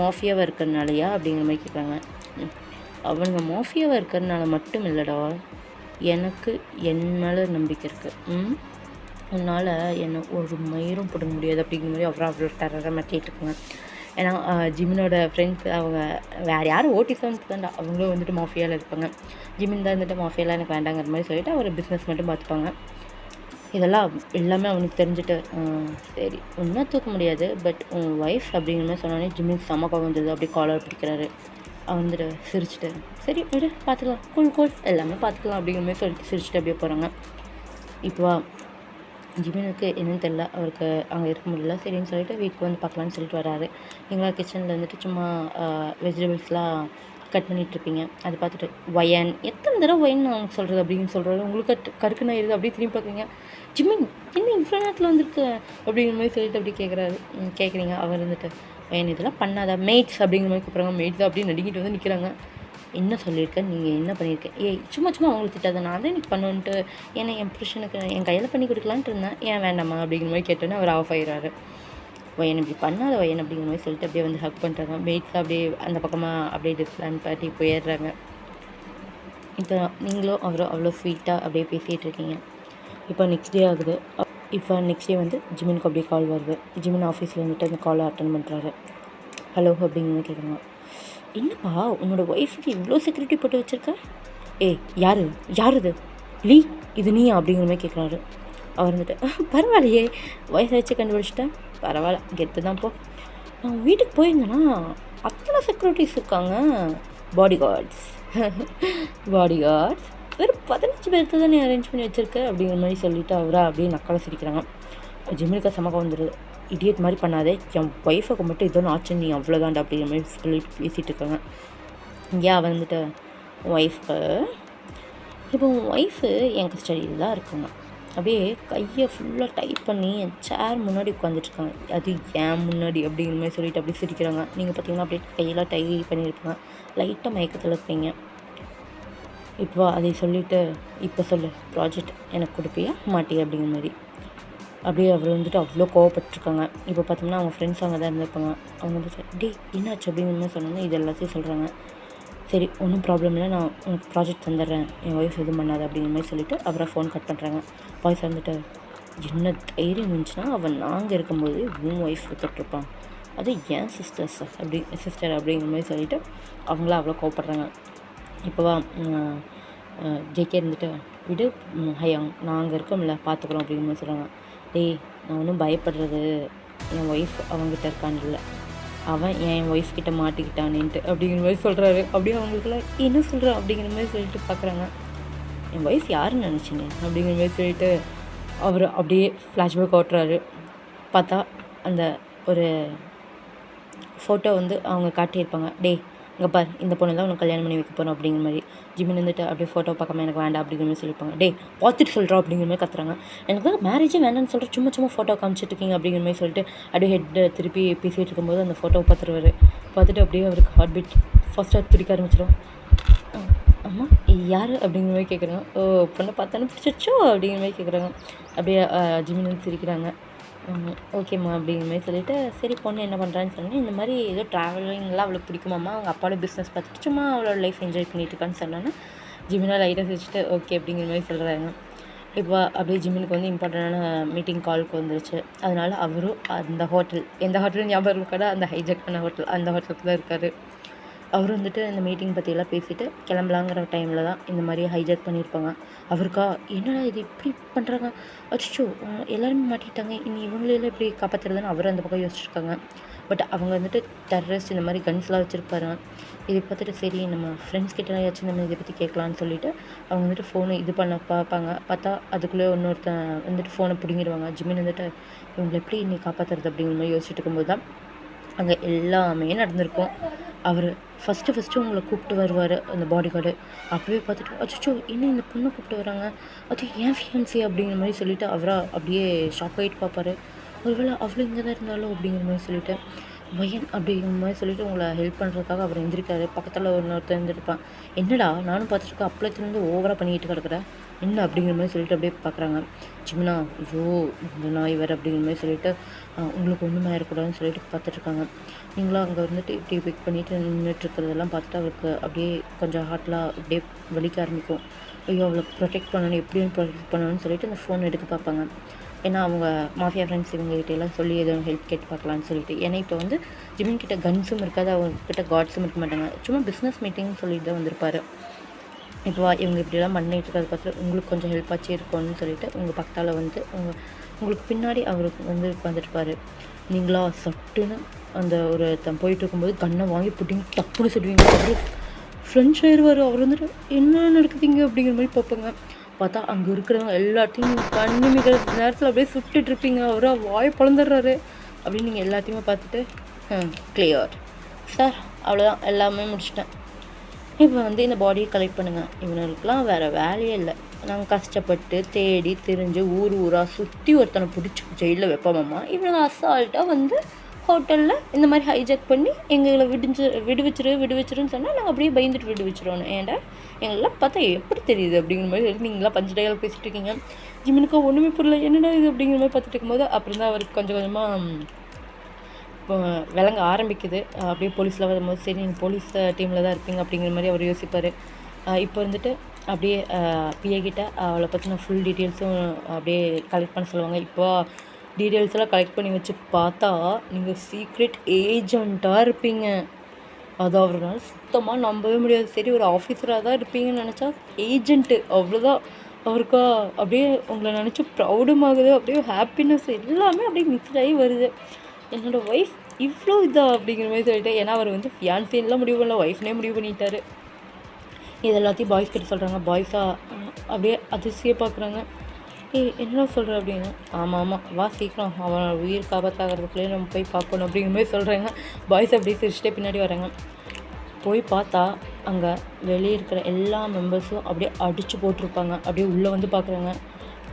மாஃபியாவாக இருக்கிறதுனாலையா அப்படிங்கிற மாதிரி கேட்குறாங்க. அவங்க மாஃபியாவாக இருக்கிறதுனால மட்டும் இல்லைடா, எனக்கு என் மேலே நம்பிக்கை இருக்குது. உன்னால் என்னை ஒரு மயிரும் போட முடியாது அப்படிங்கிற மாதிரி அவ்வளோ டெரராக மாற்றிட்டுருக்காங்க. ஏன்னா ஜிமினோட ஃப்ரெண்ட்ஸ் அவங்க வேறு யாரும் ஓட்டி7 தான்டா, அவங்களும் வந்துட்டு மாஃபியாவில் இருப்பாங்க. ஜிமின் தான் வந்துட்டு மாஃபியாலாம் எனக்கு வேண்டாங்கிற மாதிரி சொல்லிவிட்டு அவர் பிஸ்னஸ் மட்டும் பார்த்துப்பாங்க. இதெல்லாம் எல்லாமே அவனுக்கு தெரிஞ்சுட்டு சரி ஒன்றும் தூக்க முடியாது, பட் உன் ஒய்ஃப் அப்படிங்கிற மாதிரி சொன்னோன்னே ஜிம்மிக்கு செம கோவம் வந்தது. அப்படியே காலர் பிடிக்கிறாரு. அவன் வந்துட்டு சிரிச்சுட்டு சரி விடு பார்த்துக்கலாம், கூல் எல்லாமே பார்த்துக்கலாம் அப்படிங்கிற மாதிரி சொல்லிட்டு சிரிச்சுட்டு அப்படியே போகிறாங்க. இப்போ ஜிமினுக்கு என்னன்னு தெரில, அவருக்கு அங்கே இருக்க முடியல. சரின்னு சொல்லிட்டு வீட்டுக்கு வந்து பார்க்கலான்னு சொல்லிட்டு வராரு. எங்களா கிச்சனில் வந்துட்டு சும்மா வெஜிடபிள்ஸ்லாம் கட் பண்ணிகிட்ருப்பீங்க. அதை பார்த்துட்டு ஒயன், எத்தனை தடவை ஒயன் நான் சொல்கிறது அப்படின்னு சொல்கிறது, உங்களுக்கு கருக்கு நான் இருக்குது அப்படியே திரும்பி பார்க்குறீங்க. ஜிமின் என்ன இவ்வளோ நேரத்தில் வந்துருக்கு அப்படிங்கிற மாதிரி சொல்லிட்டு அப்படி கேட்குறீங்க. அவர் வந்துட்டு ஒயன் இதெல்லாம் பண்ணாத மேட்ஸ் அப்படிங்கிற மாதிரி கூப்பிட்றாங்க. மேட்ஸ் அப்படியே நடிக்கிட்டு வந்து நிற்கிறாங்க. என்ன சொல்லியிருக்கேன், நீங்கள் என்ன பண்ணியிருக்கேன், சும்மா அவங்களுக்கு திட்டாத, நான் தான் எனக்கு பண்ணுன்ட்டு ஏன்னா என் புருஷனுக்கு என் கையில் பண்ணி கொடுக்கலான்ட்டு இருந்தேன், ஏன் வேண்டாமா அப்படிங்கிற மாதிரி கேட்டோன்னே அவர் ஆஃப் ஆயிடுறாரு. வயன் இப்படி பண்ணாத வயன் அப்படிங்கிற மாதிரி சொல்லிட்டு அப்படியே வந்து ஹக் பண்ணுறாங்க. மேட்ஸ் அப்படியே அந்த பக்கமாக அப்படியே டிஸ்பிளான் பாட்டி போயிடுறாங்க. இப்போ நீங்களும் அவரும் அவ்வளோ ஸ்வீட்டாக அப்படியே பேசிகிட்டு இருக்கீங்க. இப்போ நெக்ஸ்ட் டே ஆகுது. இப்போ நெக்ஸ்ட் டே வந்து ஜிமினுக்கு அப்படியே கால் வருது. ஜிமின் ஆஃபீஸில் வந்துட்டு அந்த காலை அட்டன் பண்ணுறாரு. ஹலோ அப்படிங்கிற கேட்குறாங்க. என்னப்பா உன்னோட ஒய்ஃபுக்கு இவ்வளோ செக்யூரிட்டி போட்டு வச்சுருக்க, யார் இது லீ, இது நீ அப்படிங்கிற மாதிரி கேட்குறாரு. அவர் வந்துட்டு பரவாயில்லையே வயசை வச்சு கண்டுபிடிச்சிட்டேன், பரவாயில்ல கெத்து தான் போ. நான் வீட்டுக்கு போயிருந்தேன்னா அத்தனை செக்யூரிட்டிஸ் இருக்காங்க, பாடி கார்ட்ஸ் வெறும் 15 பேருக்கு தானே அரேஞ்ச் பண்ணி வச்சுருக்க அப்படிங்கிற மாதிரி சொல்லிவிட்டு அவராக அப்படியே நக்கால சிரிக்கிறாங்க. ஜிமினுக்கா சமக்கம் வந்துடுது. இடியட் மாதிரி பண்ணாதே, என் ஒய்ஃபுக்கு மட்டும் இதோன்னு ஆச்சு, நீ அவ்வளோதான்டா அப்படிங்கிற மாதிரி சொல்லிட்டு பேசிகிட்டு இருக்காங்க. ஏன் வந்துட்டு ஒய்ஃபு இப்போ உன் ஒய்ஃபு என் கஸ்டடியில் தான் இருக்காங்க. அப்படியே கையை ஃபுல்லாக டைப் பண்ணி என் சேர் முன்னாடி உட்காந்துட்ருக்காங்க, அது ஏன் முன்னாடி அப்படிங்கிற மாதிரி சொல்லிட்டு அப்படியே சிரிக்கிறாங்க. நீங்கள் பார்த்தீங்கன்னா அப்படியே கையெல்லாம் டை பண்ணியிருப்பாங்க, லைட்டாக மயக்கத்தில் இருப்பீங்க. இப்போ அதை சொல்லிவிட்டு இப்போ சொல்லு, ப்ராஜெக்ட் எனக்கு கொடுப்பியா மாட்டியா அப்படிங்கிற மாதிரி அப்படியே அவர் வந்துட்டு அவ்வளோ கோவப்பட்டுருக்காங்க. இப்போ பார்த்தோம்னா அவங்க ஃப்ரெண்ட்ஸ் அங்கே தான் இருந்திருப்பாங்க. அவங்க வந்துட்டு என்னாச்சு அப்படிங்கிற மாதிரி சொன்னோன்னா இது எல்லாத்தையும் சொல்கிறாங்க. சரி ஒன்றும் ப்ராப்ளம் இல்லை, நான் உனக்கு ப்ராஜெக்ட் தந்துடுறேன், என் ஒய்ஃப் எதுவும் பண்ணாது அப்படிங்கிற மாதிரி சொல்லிவிட்டு அவரை ஃபோன் கட் பண்ணுறாங்க. பாய்ஸ் வந்துட்டு என்ன தைரியம் இருந்துச்சுன்னா அவன் நாங்கள் இருக்கும்போது உன் ஒய்ஃப் தொட்டிருப்பான், அது ஏன் சிஸ்டர் அப்படிங்கிற மாதிரி சொல்லிவிட்டு அவங்களாம் அவ்வளோ கோவப்படுறாங்க. இப்போவா ஜேகே இருந்துட்டு விடு ஹையாங், நாங்கள் இருக்கோம்ல பார்த்துக்குறோம் அப்படிங்கிற மாதிரி சொல்கிறாங்க. நான் ஒன்றும் பயப்படுறது என் ஒய்ஃப் அவங்ககிட்ட இருக்கான்ல, அவன் என் ஒய்ஃப் கிட்ட மாட்டிக்கிட்டானேன்ட்டு அப்படிங்கிற மாதிரி சொல்கிறாரு. அப்படியே அவங்களுக்குலாம் என்ன சொல்கிறேன் அப்படிங்கிற மாதிரி சொல்லிட்டு பார்க்குறாங்க. என் ஒய்ஃப் யாருன்னு நினச்சிங்க அப்படிங்கிற மாதிரி சொல்லிட்டு அவர் அப்படியே ஃப்ளாஷ்பேக் ஓட்டுறாரு. பார்த்தா அந்த ஒரு ஃபோட்டோ வந்து அவங்க காட்டியிருப்பாங்க. இங்கே பார் இந்த பொண்ணு தான் உனக்கு கல்யாணம் பண்ணி வைக்க போகிறோம் அப்படிங்கிற மாதிரி. ஜிமின் வந்துட்டு அப்படியே ஃபோட்டோ பார்க்காம எனக்கு வேண்டாம் அப்படிங்கிற மாதிரி சொல்லியிருப்பாங்க. டே பார்த்துட்டு சொல்கிறோம் அப்படிங்கிற மாதிரி கத்துறாங்க. எனக்கு மேரேஜே வேண்டாம்னு சொல்லிட்டு சும்மா ஃபோட்டோ காமிச்சிட்டு இருக்கீங்க அப்படிங்கிற மாதிரி சொல்லிட்டு அப்படியே ஹெட் திருப்பி பேசிகிட்டு இருக்கும்போது அந்த ஃபோட்டோவை பார்த்துட்டு அப்படியே அவருக்கு ஹார்ட் பீட் ஃபஸ்ட்டாக துடிக்க ஆரம்பிச்சிடும். அம்மா யார் அப்படிங்கிற மாதிரி கேட்குறாங்க. ஓ பொண்ணை பார்த்தானே பிடிச்சிருச்சோ அப்படிங்கிற மாதிரி கேட்குறாங்க. அப்படியே ஜிமின் வந்து சிரிக்கிறாங்க. ஓகேம்மா அப்படிங்கிற மாதிரி சொல்லிவிட்டு சரி பொண்ணு என்ன பண்ணுறான்னு சொன்னேன். இந்த மாதிரி ஏதோ ட்ராவலிங்லாம் அவளுக்கு பிடிக்குமாம்மா, அவங்க அப்பாவோட பிஸ்னஸ் பார்த்துட்டு சும்மா அவளோட லைஃப் என்ஜாய் பண்ணிட்டு இருக்கான்னு சொன்னோன்னா ஜிமினா லைட்டாக சிரிச்சிட்டு ஓகே அப்படிங்கிற மாதிரி சொல்கிறாங்க. இப்போ அப்படியே ஜிமினுக்கு வந்து இம்பார்ட்டண்டான மீட்டிங் காலுக்கு வந்துருச்சு. அதனால் அவரும் அந்த ஹோட்டல் எந்த ஹோட்டலும் ஞாபகம் இருக்காடா, அந்த ஹைஜாக் பண்ண ஹோட்டல் அந்த ஹோட்டலுக்கு தான் இருக்கார். அவர் வந்துட்டு இந்த மீட்டிங் பற்றியெல்லாம் பேசிவிட்டு கிளம்பலாங்கிற டைமில் தான் இந்த மாதிரி ஹைஜாக் பண்ணியிருப்பாங்க. அவருக்கா என்னடா இது இப்படி பண்ணுறாங்க, அச்சோ எல்லாருமே மாட்டிக்கிட்டாங்க, இனி இவங்களெல்லாம் இப்படி காப்பாற்றுறதுன்னு அவர் அந்த பக்கம் யோசிச்சுருக்காங்க. பட் அவங்க வந்துட்டு டெரரிஸ்ட் இந்த மாதிரி கன்ஸ்லாம் வச்சுருப்பாரு. இதை பார்த்துட்டு சரி நம்ம ஃப்ரெண்ட்ஸ் கிட்டேயாச்சும் நம்ம இதை பற்றி கேட்கலான்னு சொல்லிவிட்டு அவங்க வந்துட்டு ஃபோனு இது பண்ண பார்ப்பாங்க. பார்த்தா அதுக்குள்ளே இன்னொருத்தன் வந்துட்டு ஃபோனை பிடிங்கிடுவாங்க. ஜிமின் வந்துட்டு இவங்களை எப்படி இன்னி காப்பாற்றுறது அப்படிங்கிற மாதிரி யோசிச்சுட்டு இருக்கும்போது தான் அங்கே எல்லாமே நடந்திருக்கும். அவர் ஃபஸ்ட்டு உங்களை கூப்பிட்டு வருவார் அந்த பாடி கார்டு. அப்போவே பார்த்துட்டு அச்சோ என்ன இந்த பொண்ணை கூப்பிட்டு வராங்க, அது ஏன் ஃபியான்சி அப்படிங்கிற மாதிரி சொல்லிவிட்டு அவராக அப்படியே ஷாக் ஆகிட்டு பார்ப்பாரு. ஒருவேளை அவ்வளோ இங்கே தான் இருந்தாலும் அப்படிங்கிற மாதிரி சொல்லிவிட்டு வயன் அப்படிங்கிற மாதிரி சொல்லிவிட்டு உங்களை ஹெல்ப் பண்ணுறதுக்காக அவர் எழுந்திருக்காரு. பக்கத்தில் ஒருத்தர் இருந்துருப்பான். என்னடா நானும் பார்த்துட்டு அப்பளத்துலேருந்து ஓவராக பண்ணிக்கிட்டு கிடக்குறேன் என்ன அப்படிங்கிற மாதிரி சொல்லிட்டு அப்படியே பார்க்குறாங்க. ஜிமினா ஐயோ இந்த நாய் வேறு அப்படிங்கிற மாதிரி சொல்லிட்டு உங்களுக்கு ஒன்றுமே ஆயிடக்கூடாதுன்னு சொல்லிட்டு பார்த்துட்ருக்காங்க. நீங்களும் அங்கே வந்துட்டு இப்படி பிக் பண்ணிவிட்டு நின்றுட்டுருக்கிறதெல்லாம் பார்த்துட்டு அவருக்கு அப்படியே கொஞ்சம் ஹார்ட்லாம் அப்படியே வலிக்க ஆரம்பிக்கும். ஐயோ அவளை ப்ரொடெக்ட் பண்ணணும் எப்படியும் ப்ரொடெக்ட் பண்ணணும்னு சொல்லிட்டு அந்த ஃபோன் எடுக்க பார்ப்பாங்க. ஏன்னா அவங்க மாஃபியா ஃப்ரெண்ட்ஸ் இவங்ககிட்டலாம் சொல்லி எதுவும் ஹெல்ப் கேட்டு பார்க்கலான்னு சொல்லிட்டு. ஏன்னா இப்போ வந்து ஜிமின் கிட்ட கன்ஸும் இருக்காது, அவங்கக்கிட்ட காட்ஸும் இருக்க மாட்டாங்க. சும்மா பிஸ்னஸ் மீட்டிங்னு சொல்லிட்டு தான் வந்திருப்பார். இப்போ இவங்க இப்படிலாம் பண்ணிட்டு இருக்கிறத பார்த்து உங்களுக்கு கொஞ்சம் ஹெல்ப் ஆச்சு இருக்கும்னு சொல்லிட்டு உங்கள் பக்கத்தால் வந்து உங்களுக்கு பின்னாடி அவருக்கு வந்து உட்காந்துருப்பார். நீங்களா சட்டுன்னு அந்த ஒரு போயிட்டு இருக்கும்போது கண்ணை வாங்கி புட்டிங்க டப்புன்னு சொல்லுவீங்க. அவர் ஃப்ரெண்ட்ஸ் ஆயிடுவார். அவர் வந்துட்டு என்ன நடக்குதுங்க அப்படிங்கிற மாதிரி பார்ப்பாங்க. பார்த்தா அங்கே இருக்கிறவங்க எல்லாத்தையும் கண்ணு மிக நேரத்தில் அப்படியே சுட்டுட்ருப்பீங்க. அவராக வாய் பிளந்துடுறாரு அப்படின்னு நீங்கள் எல்லாத்தையுமே பார்த்துட்டு கிளியர் சார் அவ்வளோதான் எல்லாமே முடிச்சிட்டேன். இப்போ வந்து இந்த பாடியை கலெக்ட் பண்ணுங்கள். இவனுக்கெலாம் வேறு வேலையே இல்லை. நாங்கள் கஷ்டப்பட்டு தேடி தெரிஞ்சு ஊராக சுற்றி ஒருத்தனை பிடிச்சி ஜெயிலில் வைப்போமாம்மா. இவனுங்க அசால்ட்டாக வந்து ஹோட்டலில் இந்த மாதிரி ஹைஜாக் பண்ணி எங்களை விடுவிச்சிருன்னு சொன்னால் நாங்கள் அப்படியே பயந்துட்டு விடுவிச்சிருவோம். ஏன்டா எங்களெலாம் பார்த்தா எப்படி தெரியுது அப்படிங்கிற மாதிரி நீங்களாம் பஞ்சு டயலாக் பேசிகிட்டு இருக்கீங்க. ஜிமினுக்கா ஒன்றுமே புரியல என்னடா இது அப்படிங்கிற மாதிரி பார்த்துட்டு இருக்கும்போது அப்புறம் தான் அவருக்கு கொஞ்சம் கொஞ்சமாக விளங்க ஆரம்பிக்குது. அப்படியே போலீஸில் வரும்போது சரி நீங்கள் போலீஸ் டீமில் தான் இருப்பீங்க அப்படிங்கிற மாதிரி அவர் யோசிப்பார். இப்போ வந்துட்டு அப்படியே பிஏ கிட்ட அவளை பற்றின ஃபுல் டீட்டெயில்ஸும் அப்படியே கலெக்ட் பண்ண சொல்லுவாங்க. இப்போ டீட்டெயில்ஸ் எல்லாம் கலெக்ட் பண்ணி வச்சு பார்த்தா நீங்கள் சீக்ரெட் ஏஜெண்ட்டாக இருப்பீங்க. அது அவரால் சுத்தமாக நம்பவே முடியாது. சரி ஒரு ஆஃபீஸராக தான் இருப்பீங்கன்னு நினச்சா ஏஜெண்ட்டு அவ்வளோதான். அவருக்கா அப்படியே உங்களை நினச்சி ப்ரௌடும் ஆகுது, அப்படியே ஹாப்பினஸ் எல்லாமே அப்படியே மிக்ஸ்ட் ஆகி வருது. என்னோடய ஒய்ஃப் இவ்வளோ இதா அப்படிங்கிற மாதிரி சொல்லிட்டு, ஏன்னா அவர் வந்து ஃபியான்சின்லாம் முடிவு பண்ணல, ஒய்ஃப்னே முடிவு பண்ணிட்டாரு. இது எல்லாத்தையும் பாய்ஸ் கிட்ட சொல்கிறாங்க. பாய்ஸாக அப்படியே அதிசயம் பார்க்குறாங்க. என்ன சொல்கிற அப்படின்னு. ஆமாம் வா சீக்கிரம் அவன் உயிர் காப்பாற்றாகிறதுக்குள்ளே நம்ம போய் பார்க்கணும் அப்படிங்கிற மாதிரி சொல்கிறாங்க. பாய்ஸ் அப்படியே சிரிச்சிட்டே பின்னாடி வராங்க. போய் பார்த்தா அங்கே வெளியே இருக்கிற எல்லா மெம்பர்ஸும் அப்படியே அடித்து போட்டிருப்பாங்க. அப்படியே உள்ளே வந்து பார்க்குறாங்க.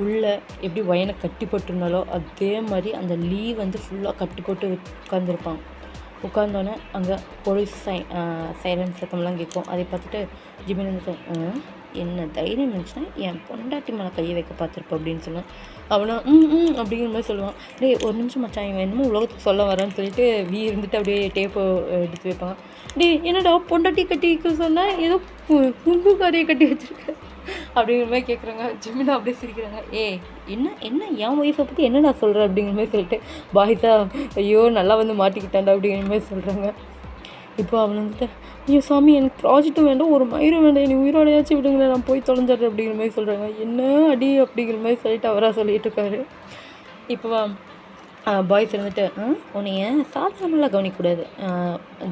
உள்ளே எப்படி வயனை கட்டி போட்டிருந்தாலோ அதே மாதிரி அந்த லீவ் வந்து ஃபுல்லாக கட்டி போட்டு உட்காந்துருப்பான். உட்காந்தோன்னே அங்கே போலீஸ் சைலன்ஸ் சத்தம்லாம் கேட்கும். அதை பார்த்துட்டு ஜிமின் வந்துட்டு என்ன தைரியம் இருந்துச்சுன்னா என் பொண்டாட்டி மேலே கையை வைக்க பார்த்துருப்போம் அப்படின்னு சொன்னான். அவனா அப்படிங்கிற மாதிரி சொல்லுவான். டேய் ஒரு நிமிஷம் மச்சான் இவன் என்னமோ உலகத்துக்கு சொல்ல வரான்னு சொல்லிட்டு இருந்துட்டு அப்படியே டேப்பை எடுத்து வைப்பாங்க. டேய் என்னடா பொண்டாட்டி கட்டி வைக்க சொன்னால் ஏதோ குங்குக்காரியை கட்டி வச்சுருக்க அப்படிங்கிற மாதிரி கேட்குறாங்க. ஜிமினா அப்படியே சிரிக்கிறாங்க. என்ன என் ஒய்ஃபை பற்றி என்ன நான் சொல்கிறேன் அப்படிங்கிற மாதிரி சொல்லிட்டு பாய்ஸா ஐயோ நல்லா வந்து மாட்டிக்கிட்டாண்டா அப்படிங்கிற மாதிரி சொல்கிறாங்க. இப்போ அவன் வந்துட்டு ஐயோ சாமி எனக்கு ப்ராஜெக்ட்டும் வேண்டாம் ஒரு மயிரும் வேண்டாம் என்னை உயிரோடையாச்சும் விடுங்களேன் நான் போய் தொலைஞ்சிட்றேன் அப்படிங்கிற மாதிரி சொல்கிறாங்க. என்ன அடி அப்படிங்கிற மாதிரி சொல்லிட்டு அவராக சொல்லிகிட்டு இருக்காரு. இப்போ பாய்ஸ் இருந்துட்டு உன்னைய சாதாரணமெல்லாம் கவனிக்கக்கூடாது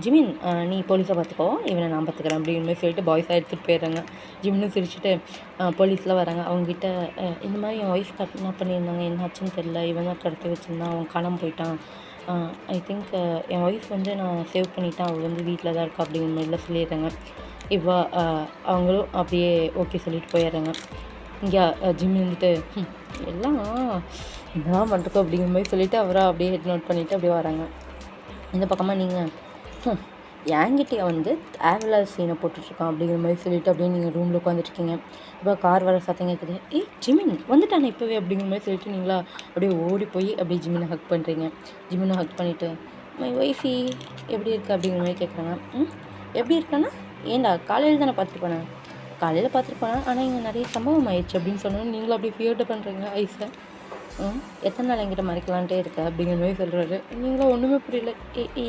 ஜிமின், நீ போலீஸை பார்த்துக்கோ இவனை நான் பார்த்துக்கிறேன் அப்படிங்கிற மாதிரி சொல்லிட்டு பாய்ஸாக எடுத்துகிட்டு போயிடுறாங்க. ஜிமின்னு சிரிச்சுட்டு போலீஸ்லாம் வராங்க. அவங்ககிட்ட இந்த மாதிரி என் ஒய்ஃப் என்ன பண்ணியிருந்தாங்க என்ன ஆச்சுன்னு தெரியல, இவன் தான் கடத்தி வச்சுருந்தான், அவன் காணாமல் போயிட்டான் ஐ திங்க் என் ஒய்ஃப் வந்து நான் சேவ் பண்ணிட்டேன், அவள் வந்து வீட்டில் தான் இருக்கா அப்படிங்கிற மாதிரிலாம் சொல்லிடுறாங்க. இப்போ அவங்களும் அப்படியே ஓகே சொல்லிட்டு போயிடுறாங்க. இங்கே ஜிம் இருந்துட்டு எல்லாம் என்னதான் பண்ணுறோம் அப்படிங்கிற மாதிரி சொல்லிவிட்டு அவராக அப்படியே ஹெட் நோட் பண்ணிவிட்டு அப்படியே வராங்க. இந்த பக்கமாக நீங்கள் என்கிட்டயே வந்து தேவையில்லாத சீனை போட்டுட்ருக்கான் அப்படிங்கிற மாதிரி சொல்லிவிட்டு அப்படியே நீங்கள் ரூமில் உட்காந்துட்ருக்கீங்க. இப்போ கார் வர சத்தம் கேட்குது. ஜிமின் வந்துட்டானே இப்போவே அப்படிங்கிற மாதிரி சொல்லிட்டு நீங்களா அப்படியே ஓடி போய் அப்படியே ஜிமினை ஹக் பண்ணுறீங்க. ஜிமினை ஹக் பண்ணிவிட்டு மை ஒய்ஃபி எப்படி இருக்குது அப்படிங்கிற மாதிரி கேட்குறாங்க. எப்படி இருக்கானா? ஏண்டா காலையில் தானே பார்த்துட்டு போனேன். காலையில் பார்த்துட்டு போனேன், ஆனால் இங்கே நிறைய சம்பவம் ஆயிடுச்சு அப்படின்னு சொன்னோன்னு நீங்களும் அப்படியே ஃபியர்டு பண்ணுறீங்க ஐஸை. எத்தனை நாள் என்கிட்ட மறைக்கலான்ட்டே இருக்க அப்படிங்கிற மாதிரி சொல்கிறாரு. நீங்களும் ஒன்றுமே புரியல.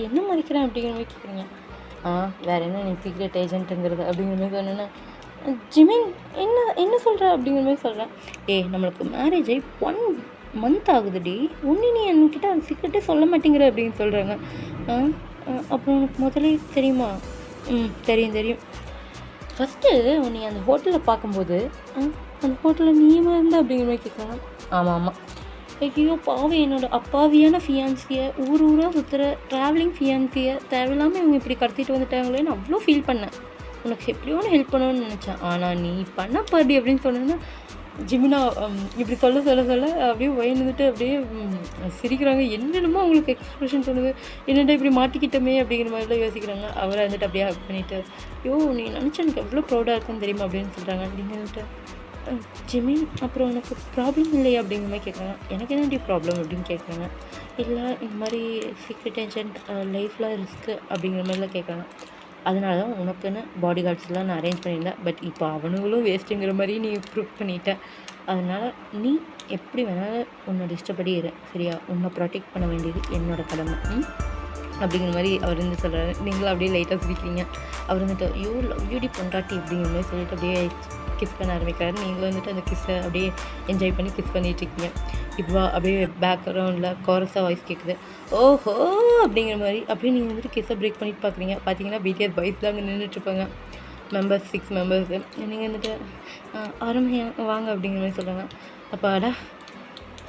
என்ன மறைக்கிறேன் அப்படிங்கிற மாதிரி கேட்குறீங்க. வேறு என்ன நீ சீக்ரெட் ஏஜென்ட்டுங்கிறது அப்படிங்கிற மாதிரி சொன்னேன்னா, ஜிமின் என்ன என்ன சொல்கிற அப்படிங்கிற மாதிரி சொல்கிறேன். நம்மளுக்கு மேரேஜ் ஆகி 1 month ஆகுதுடி, ஒன்று நீ என்கிட்ட அந்த சீக்ரெட்டே சொல்ல மாட்டேங்கிற அப்படின்னு சொல்கிறாங்க. அப்புறம் உனக்கு முதலே தெரியுமா? தெரியும் தெரியும். ஃபஸ்ட்டு நீ அந்த ஹோட்டலில் பார்க்கும்போது அந்த ஹோட்டலில் நீயுமா இருந்த அப்படிங்கிற மாதிரி கேட்குறாங்க. ஆமாம் ஆமாம். ஐயோ பாவி, என்னோட அப்பாவியான ஃபியான்சியை ஊர் ஊராக சுற்றுற ட்ராவலிங் ஃபியான்சியை தேவையில்லாமல் இவங்க இப்படி கடத்திட்டு வந்துட்டாங்களேன்னு அவ்வளோ ஃபீல் பண்ணேன். உனக்கு எப்படியோ ஹெல்ப் பண்ணணும்னு நினச்சேன், ஆனால் நீ பண்ண பாடி அப்படின்னு சொன்னேன்னா ஜிமினா இப்படி சொல்ல சொல்ல சொல்ல அப்படியே வயந்துட்டு அப்படியே சிரிக்கிறாங்க. என்னென்னமோ அவங்களுக்கு எக்ஸ்ப்ரெஷன் தோணுது. என்னடா இப்படி மாட்டிக்கிட்டோமே அப்படிங்கிற மாதிரிலாம் யோசிக்கிறாங்க. அவரை வந்துட்டு அப்படியே ஹக் பண்ணிவிட்டு நீ நினச்சா எனக்கு எவ்வளோ ப்ரௌடாக இருக்குன்னு தெரியுமா அப்படின்னு சொல்கிறாங்க. நீங்கள் வந்துட்டு ஜிமின் அப்புறம் உனக்கு ப்ராப்ளம் இல்லையா அப்படிங்கிற மாதிரி கேட்குறாங்க. எனக்கு என்ன ப்ராப்ளம் அப்படின்னு கேட்குறாங்க. இல்லை இந்த மாதிரி சீக்ரெட் ஏஜென்ட் லைஃப்பில் ரிஸ்க்கு அப்படிங்கிற மாதிரிலாம் கேட்குறாங்க. அதனால தான் உனக்குன்னு பாடி கார்ட்ஸ்லாம் நான் அரேஞ்ச் பண்ணியிருந்தேன். பட் இப்போ அவனுங்களும் வேஸ்ட்டுங்கிற மாதிரி நீ ப்ரூவ் பண்ணிட்ட. அதனால் நீ எப்படி வேணாலும் உன்னோட இஷ்டப்படி இரு, சரியா? உன்னை ப்ரொடெக்ட் பண்ண வேண்டியது என்னோடய கடமை அப்படிங்கிற மாதிரி அவர் வந்து சொல்கிறாரு. நீங்களும் அப்படியே லைட்டாக சிரிக்கிறீங்க. அவர் வந்துட்டு லவ் யூடி பொண்டாட்டி அப்படிங்கிற மாதிரி சொல்லிட்டு அப்படியே கிஸ் பண்ண ஆரம்பிக்கிறாரு. நீங்களும் வந்துட்டு அந்த கிஸ்ஸை அப்படியே என்ஜாய் பண்ணி கிஸ் பண்ணிகிட்ருக்கீங்க. இப்போ அப்படியே பேக்ரவுண்டில் கோரஸாக வாய்ஸ் கேட்குது. ஓஹோ அப்படிங்கிற மாதிரி அப்படியே நீங்கள் வந்துட்டு கிஸ்ஸை பிரேக் பண்ணிட்டு பார்க்குறீங்க. பார்த்தீங்கன்னா பிடிஎஸ் பாய்ஸ் தான் அங்கே நின்றுட்டுருப்பாங்க. Members 6 members. நீங்கள் வந்துட்டு ஆரம்பிங்க வாங்க அப்படிங்கிற மாதிரி சொல்கிறாங்க. அப்பாடா,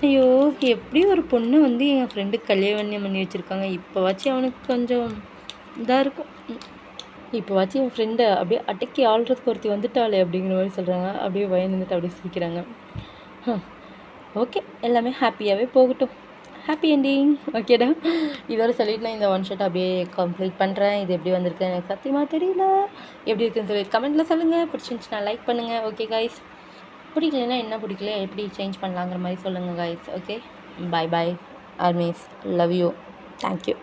ஐயோ எப்படி ஒரு பொண்ணை வந்து என் ஃப்ரெண்டுக்கு கல்யாணம் பண்ணி வச்சுருக்காங்க. இப்போவாச்சும் அவனுக்கு கொஞ்சம் இதாக இருக்கும். இப்போவாச்சும் என் ஃப்ரெண்டை அப்படியே அடக்கி ஆள்றதுக்கு ஒருத்தி வந்துட்டாளே அப்படிங்கிற மாதிரி சொல்கிறாங்க. அப்படியே பயந்துட்டு அப்படியே சிரிக்கிறாங்க. ஓகே, எல்லாமே ஹாப்பியாகவே போகட்டும். Happy ending. ஓகேடா, இதோட சொல்லிட்டு நான் இந்த ஒன் ஷாட் அப்படியே கம்ப்ளீட் பண்ணுறேன். இது எப்படி வந்திருக்கு எனக்கு சத்தியமாக தெரியல. எப்படி இருக்குன்னு சொல்லி கமெண்ட்டில் சொல்லுங்கள். பிடிச்சிருந்துச்சுன்னா லைக் பண்ணுங்கள். ஓகே காய்ஸ், பிடிக்கலன்னா என்ன பிடிக்கல எப்படி சேஞ்ச் பண்ணலாங்கிற மாதிரி சொல்லுங்கள் guys. Okay, bye bye armies, love you, thank you.